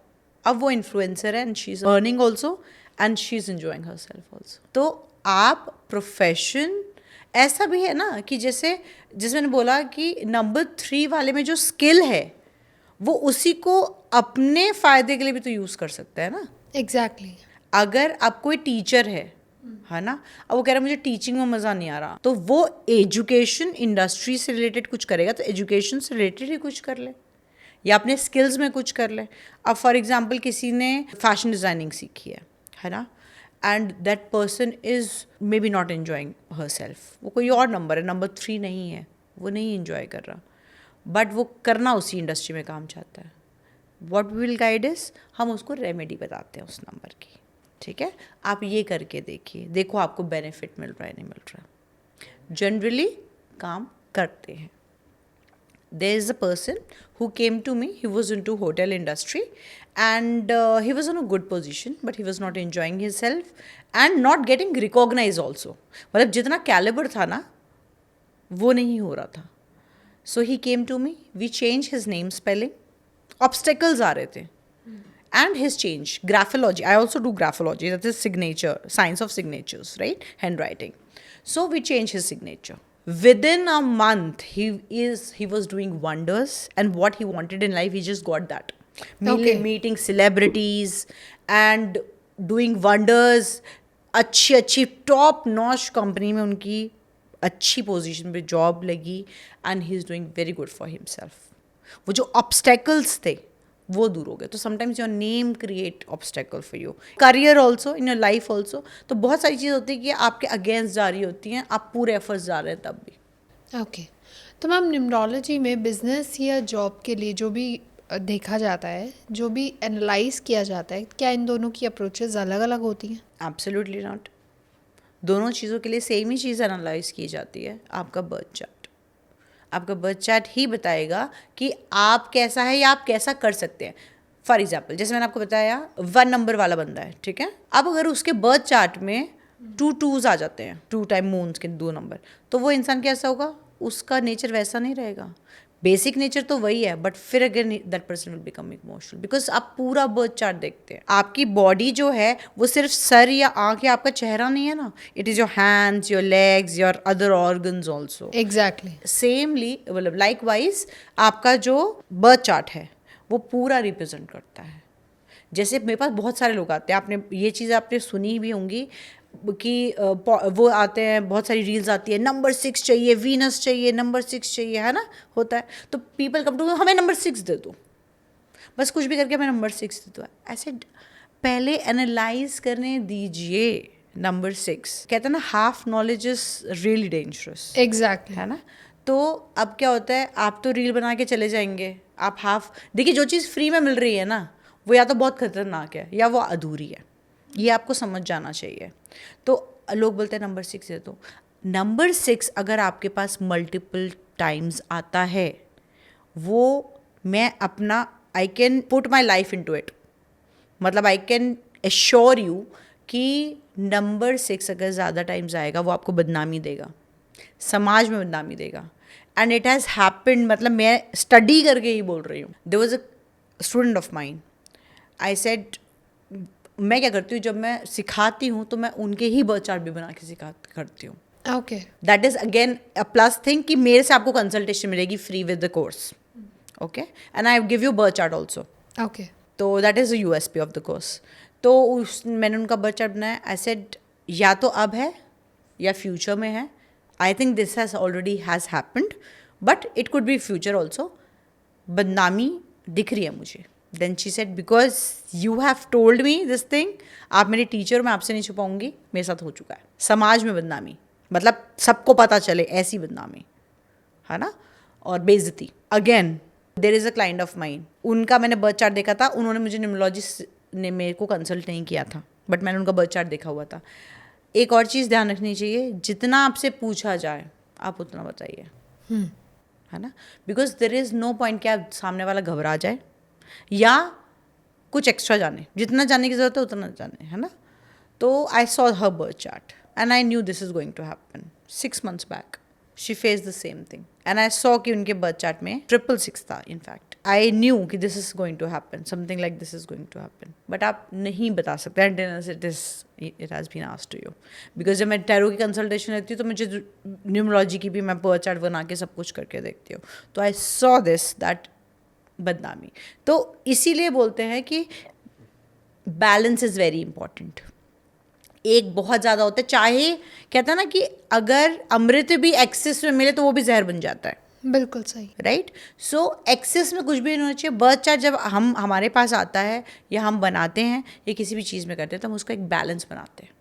Speaker 1: अब वो influencer है and she is earning also and she is enjoying her self also. तो आप profession ऐसा भी है ना कि जैसे मैंने बोला कि नंबर 3 वाले में जो स्किल है वो उसी को अपने फायदे के लिए भी तो यूज़ कर सकता है ना.
Speaker 2: एग्जैक्टली.
Speaker 1: अगर आप कोई टीचर है ना, अब वो कह रहा है मुझे टीचिंग में मज़ा नहीं आ रहा, तो वो एजुकेशन इंडस्ट्री से रिलेटेड कुछ करेगा तो एजुकेशन से रिलेटेड ही कुछ कर ले या अपने स्किल्स में कुछ कर ले. अब फॉर एग्जांपल किसी ने फैशन डिज़ाइनिंग सीखी है ना, and that person is may be not enjoying her self. वो कोई और नंबर है, नंबर 3 नहीं है, वो नहीं इन्जॉय कर रहा, बट वो करना उसी इंडस्ट्री में काम चाहता है. वॉट विल गाइड इज, हम उसको रेमेडी बताते हैं उस नंबर की. ठीक है, आप ये करके देखिए, देखो आपको बेनिफिट मिल रहा है नहीं मिल रहा. जनरली काम करते हैं. There is a person who came to me. He was into hotel industry and he was in a good position, but he was not enjoying himself and not getting recognized also. मतलब जितना caliber था ना वो नहीं हो रहा था. So he came to me. We changed his name spelling. Obstacles आ रहे थे. And his change. Graphology. I also do graphology. That is signature, science of signatures, right? Handwriting. So we changed his signature. Within a month, he was doing wonders, and what he wanted in life, he just got that.
Speaker 2: Okay.
Speaker 1: Meeting celebrities and doing wonders. अच्छी top notch company में उनकी अच्छी position पे job लगी and he is doing very good for himself. वो जो obstacles थे वो दूर हो गए. तो sometimes your name create obstacle for you. Career also, in your life also. तो बहुत सारी चीज़ होती है कि आपके अगेंस्ट जा रही होती हैं, आप पूरे एफर्ट्स जा रहे हैं तब भी.
Speaker 2: ओके. तो मैम न्यूमरोलॉजी में बिजनेस या जॉब के लिए जो भी देखा जाता है, जो भी एनालाइज किया जाता है, क्या इन दोनों की अप्रोचेस अलग अलग होती हैं?
Speaker 1: Absolutely not. दोनों चीज़ों के लिए सेम ही चीज़ एनालाइज की जाती है. आपका बर्थ चार्ट. आपका बर्थ चार्ट ही बताएगा कि आप कैसा है या आप कैसा कर सकते हैं. फॉर एग्जाम्पल जैसे मैंने आपको बताया 1 नंबर वाला बंदा है, ठीक है. अब अगर उसके बर्थ चार्ट में 2 2s आ जाते हैं, 2 टाइम मून्स के 2 नंबर, तो वो इंसान कैसा होगा, उसका नेचर वैसा नहीं रहेगा. बेसिक नेचर तो वही है, बट फिर अगर that person will become emotional. Because आप पूरा बर्थ चार्ट देखते हैं. आपकी बॉडी जो है वो सिर्फ सर या आँख या आपका चेहरा नहीं है ना. It is your hands, your legs, your other organs also.
Speaker 2: Exactly.
Speaker 1: Similarly मतलब लाइकवाइज आपका जो बर्थ चार्ट है वो पूरा रिप्रेजेंट करता है. जैसे मेरे पास बहुत सारे लोग आते हैं, आपने ये चीज़ आपने सुनी भी होंगी कि वो आते हैं, बहुत सारी रील्स आती है, नंबर 6 चाहिए, वीनस चाहिए, नंबर 6 चाहिए, है ना, होता है. तो पीपल कम टू हमें नंबर 6 दे दो, बस कुछ भी करके हमें नंबर 6 दे दो. ऐसे पहले एनालाइज करने दीजिए. नंबर 6 कहते हैं ना, half knowledge is really dangerous.
Speaker 2: Exactly.
Speaker 1: है ना. तो अब क्या होता है, आप तो रील बना के चले जाएंगे, आप हाफ देखिए. जो चीज़ फ्री में मिल रही है ना वो या तो बहुत खतरनाक है या वो अधूरी है. ये आपको समझ जाना चाहिए. तो लोग बोलते हैं नंबर 6 है. तो नंबर 6 अगर आपके पास मल्टीपल टाइम्स आता है, वो मैं अपना I can put my life in to it. मतलब आई कैन एश्योर यू कि नंबर 6 अगर ज़्यादा टाइम्स आएगा वो आपको बदनामी देगा, समाज में बदनामी देगा. And it has happened. मतलब मैं स्टडी करके ही बोल रही हूँ. There was a student of mine. I said मैं क्या करती हूँ, जब मैं सिखाती हूँ तो मैं उनके ही बर्थ चार्ट भी बना के करती हूँ.
Speaker 2: Okay.
Speaker 1: That is again a plus thing कि मेरे से आपको कंसल्टेशन मिलेगी free with the course. Okay. And I give you birth chart also.
Speaker 2: Okay.
Speaker 1: तो that is the USP of the course. तो मैंने उनका बर्थ चार्ट बनाया. आई सेड या तो अब है या फ्यूचर में है. I think this has already has happened, but it could be future also. बदनामी दिख रही है मुझे. Then she said because you have told me this thing. आप मेरे टीचर, मैं आपसे नहीं छुपाऊंगी, मेरे साथ हो चुका है. समाज में बदनामी, मतलब सबको पता चले, ऐसी बदनामी, है ना, और बेइज्जती. Again there is a client of mine, उनका मैंने बर्थ चार्ट देखा था. उन्होंने मुझे न्यूमरोलॉजिस्ट ने मेरे को कंसल्ट नहीं किया था, बट मैंने उनका बर्थ चार्ट देखा हुआ था. एक और चीज़ ध्यान रखनी चाहिए, जितना आपसे पूछा जाए आप उतना बताइए, है ना. Because there is no point कि आप सामने वाला घबरा जाए या कुछ एक्स्ट्रा जाने, जितना जानने की ज़रूरत है उतना जाने, है ना. तो I saw her birth chart and I knew this is going to happen. 6 months back she face the same thing and I saw कि उनके बर्थ चार्ट में 666 था. इनफैक्ट आई न्यू कि this is going to happen, something like this is going to happen. But आप नहीं बता सकते it has been asked to you. Because जब मैं टैरो की कंसल्टेशन लेती हूँ तो मुझे न्यूमरोलॉजी की भी मैं बर्थ चार्ट बना के सब कुछ करके देखती हूँ. तो आई सॉ दिस दैट बदनामी. तो इसीलिए बोलते हैं कि बैलेंस इज़ वेरी इंपॉर्टेंट. एक बहुत ज़्यादा होता है, चाहे कहता है ना कि अगर अमृत भी एक्सेस में मिले तो वो भी जहर बन जाता है.
Speaker 2: बिल्कुल सही.
Speaker 1: राइट. सो एक्सेस में कुछ भी नहीं होना चाहिए. बर्थ चार्ट जब हमारे पास आता है या हम बनाते हैं या किसी भी चीज़ में करते हैं तो हम उसका एक बैलेंस बनाते हैं.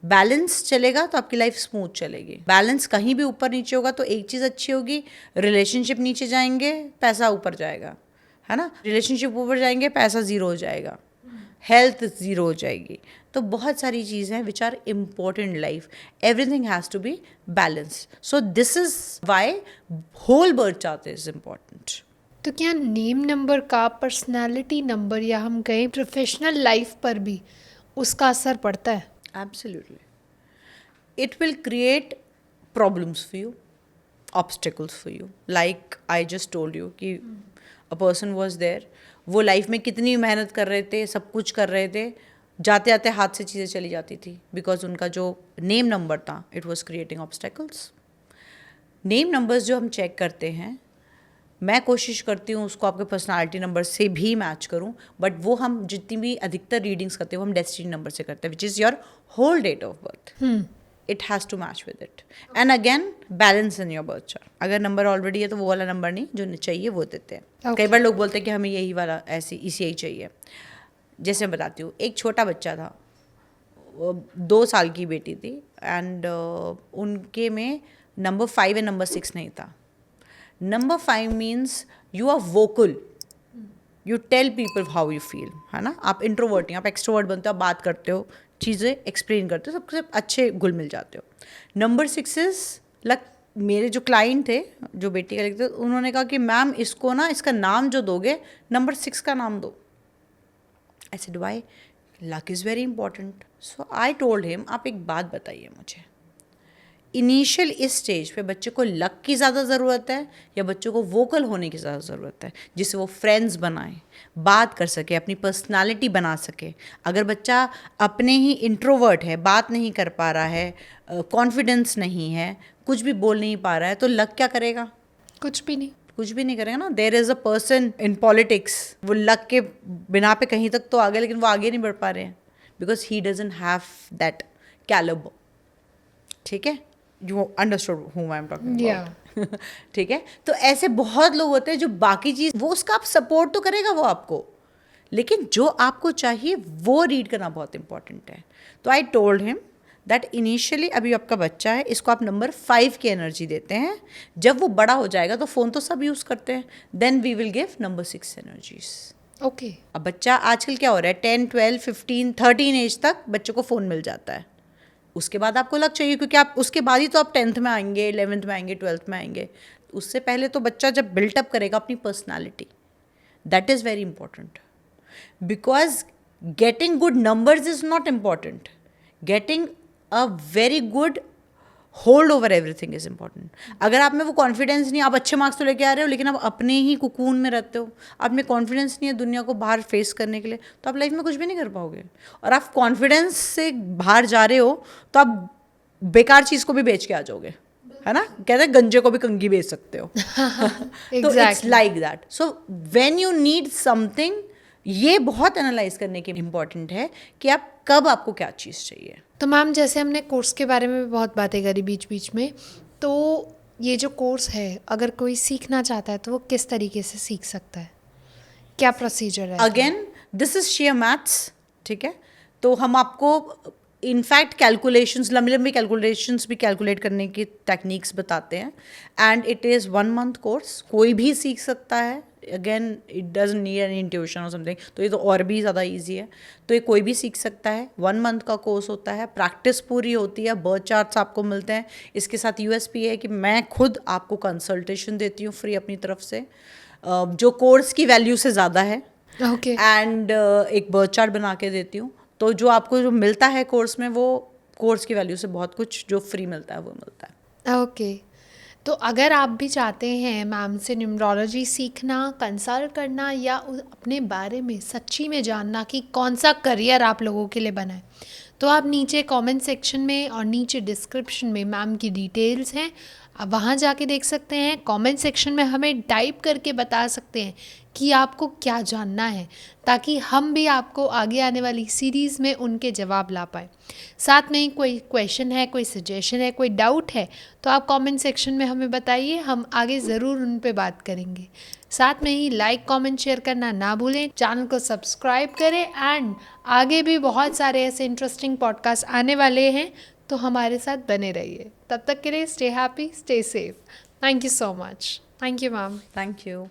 Speaker 1: बैलेंस चलेगा तो आपकी लाइफ स्मूथ चलेगी. बैलेंस कहीं भी ऊपर नीचे होगा तो एक चीज़ अच्छी होगी, रिलेशनशिप नीचे जाएंगे पैसा ऊपर जाएगा, है ना. रिलेशनशिप ऊपर जाएंगे पैसा ज़ीरो हो जाएगा, हेल्थ ज़ीरो हो जाएगी. तो बहुत सारी चीज़ें हैं which are important life. Everything has to be balance. So this is why whole birth chart is important.
Speaker 2: तो क्या नेम नंबर का पर्सनालिटी नंबर या हम कहें प्रोफेशनल लाइफ पर भी उसका असर पड़ता है?
Speaker 1: Absolutely. It will create problems for you, obstacles for you. Like I just told you कि a person was there, वो लाइफ में कितनी मेहनत कर रहे थे, सब कुछ कर रहे थे, जाते जाते हाथ से चीज़ें चली जाती थी बिकॉज उनका जो नेम नंबर था it was creating obstacles. Name numbers जो हम चेक करते हैं, मैं कोशिश करती हूँ उसको आपके पर्सनालिटी नंबर से भी मैच करूँ, बट वो हम जितनी भी अधिकतर रीडिंग्स करते हैं वो हम डेस्टिनी नंबर से करते हैं which is your whole date of birth. It has to match with it. And again balance in your birth chart. अगर नंबर ऑलरेडी है तो वो वाला नंबर नहीं, जो चाहिए वो देते हैं. कई बार लोग बोलते हैं कि हमें यही वाला इसी ही चाहिए. जैसे मैं बताती हूँ, एक छोटा बच्चा था, 2 साल की बेटी थी एंड उनके में नंबर 5 एंड नंबर 6 नहीं था. Number 5 means you are vocal, you tell people how you feel, है ना. आप इंट्रोवर्ट हैं, आप एक्सट्रोवर्ट बनते हो, आप बात करते हो, चीज़ें एक्सप्लेन करते हो, सबसे अच्छे घुल मिल जाते हो. नंबर 6 इज मेरे जो क्लाइंट थे, जो बेटी का लिखते, उन्होंने कहा कि मैम इसको ना, इसका नाम जो दोगे नंबर 6 का नाम दो. I said why? Luck is very important. So I told him, आप एक बात बताइए मुझे, इनिशियल इस स्टेज पे बच्चे को लक की ज़्यादा ज़रूरत है या बच्चों को वोकल होने की ज़्यादा ज़रूरत है, जिससे वो फ्रेंड्स बनाए, बात कर सके, अपनी पर्सनालिटी बना सके. अगर बच्चा अपने ही इंट्रोवर्ट है, बात नहीं कर पा रहा है, कॉन्फिडेंस नहीं है, कुछ भी बोल नहीं पा रहा है, तो लक क्या करेगा?
Speaker 2: कुछ भी नहीं.
Speaker 1: कुछ भी नहीं करेगा ना. There is a person in politics, वो लक के बिना पे कहीं तक तो आ गए लेकिन वो आगे नहीं बढ़ पा रहे हैं because he doesn't have that calibre. ठीक है, you understood whom I am talking about. ठीक है. तो ऐसे बहुत लोग होते हैं जो बाकी चीज़, वो उसका आप सपोर्ट तो करेगा वो आपको, लेकिन जो आपको चाहिए वो रीड करना बहुत इंपॉर्टेंट है. तो I told him that initially अभी आपका बच्चा है, इसको आप नंबर 5 की एनर्जी देते हैं. जब वो बड़ा हो जाएगा तो फ़ोन तो सब यूज़ करते हैं, then we will give number 6 energies.
Speaker 2: Okay.
Speaker 1: अब बच्चा आजकल क्या हो रहा है, 10, 12, 15, 13 एज तक बच्चे को फ़ोन मिल जाता है. उसके बाद आपको लग चाहिए क्योंकि आप उसके बाद ही तो आप 10th में आएंगे, 11th में आएंगे, 12th में आएंगे. उससे पहले तो बच्चा जब बिल्टअप करेगा अपनी personality, that is very important. Because getting good numbers is not important, getting a very good hold over everything is important. अगर आप में वो कॉन्फिडेंस नहीं, आप अच्छे मार्क्स तो लेके आ रहे हो लेकिन आप अपने ही कुकून में रहते हो, आप में कॉन्फिडेंस नहीं है दुनिया को बाहर फेस करने के लिए, तो आप लाइफ में कुछ भी नहीं कर पाओगे. और आप कॉन्फिडेंस से बाहर जा रहे हो तो आप बेकार चीज़ को भी बेच के आ जाओगे, है ना. कहते हैं गंजे को भी कंघी बेच सकते हो. तो it's like that. So when you need something, ये बहुत एनालाइज करने की इम्पॉर्टेंट है कि आप कब, आपको क्या चीज़ चाहिए.
Speaker 2: तो मैम जैसे हमने कोर्स के बारे में भी बहुत बातें करी बीच बीच में, तो ये जो कोर्स है अगर कोई सीखना चाहता है तो वो किस तरीके से सीख सकता है, क्या प्रोसीजर है?
Speaker 1: Again this is share maths. ठीक है. तो हम आपको इनफैक्ट कैलकुलेशंस, लंबी लंबी कैलकुलेशंस भी कैलकुलेट करने की टेक्निक्स बताते हैं. And it is 1 month course, कोई भी सीख सकता है. Again it doesn't need any intuition और समथिंग, तो ये तो और भी ज़्यादा ईजी है. तो ये कोई भी सीख सकता है. 1 month का कोर्स होता है, प्रैक्टिस पूरी होती है, बर्थ चार्ट्स आपको मिलते हैं. इसके साथ यूएसपी है कि मैं खुद आपको कंसल्टेशन देती हूँ फ्री अपनी तरफ से, जो कोर्स की वैल्यू से ज़्यादा है.
Speaker 2: ओके
Speaker 1: एंड एक बर्थ चार्ट बना के देती हूँ। तो जो आपको जो मिलता है कोर्स में, वो कोर्स की वैल्यू से बहुत कुछ जो फ्री मिलता है वो मिलता है।
Speaker 2: ओके। तो अगर आप भी चाहते हैं मैम से न्यूमरोलॉजी सीखना, कंसल्ट करना या अपने बारे में सच्ची में जानना कि कौन सा करियर आप लोगों के लिए बना है, तो आप नीचे कमेंट सेक्शन में और नीचे डिस्क्रिप्शन में मैम की डिटेल्स हैं, आप वहाँ जाके देख सकते हैं। कमेंट सेक्शन में हमें टाइप करके बता सकते हैं कि आपको क्या जानना है, ताकि हम भी आपको आगे आने वाली सीरीज़ में उनके जवाब ला पाए। साथ में ही कोई क्वेश्चन है, कोई सजेशन है, कोई डाउट है, तो आप कमेंट सेक्शन में हमें बताइए, हम आगे ज़रूर उन पे बात करेंगे। साथ में ही लाइक कमेंट शेयर करना ना भूलें, चैनल को सब्सक्राइब करें एंड आगे भी बहुत सारे ऐसे इंटरेस्टिंग पॉडकास्ट आने वाले हैं, तो हमारे साथ बने रहिए। तब तक के लिए stay happy, stay safe. Thank you so much. Thank you ma'am.
Speaker 1: Thank you.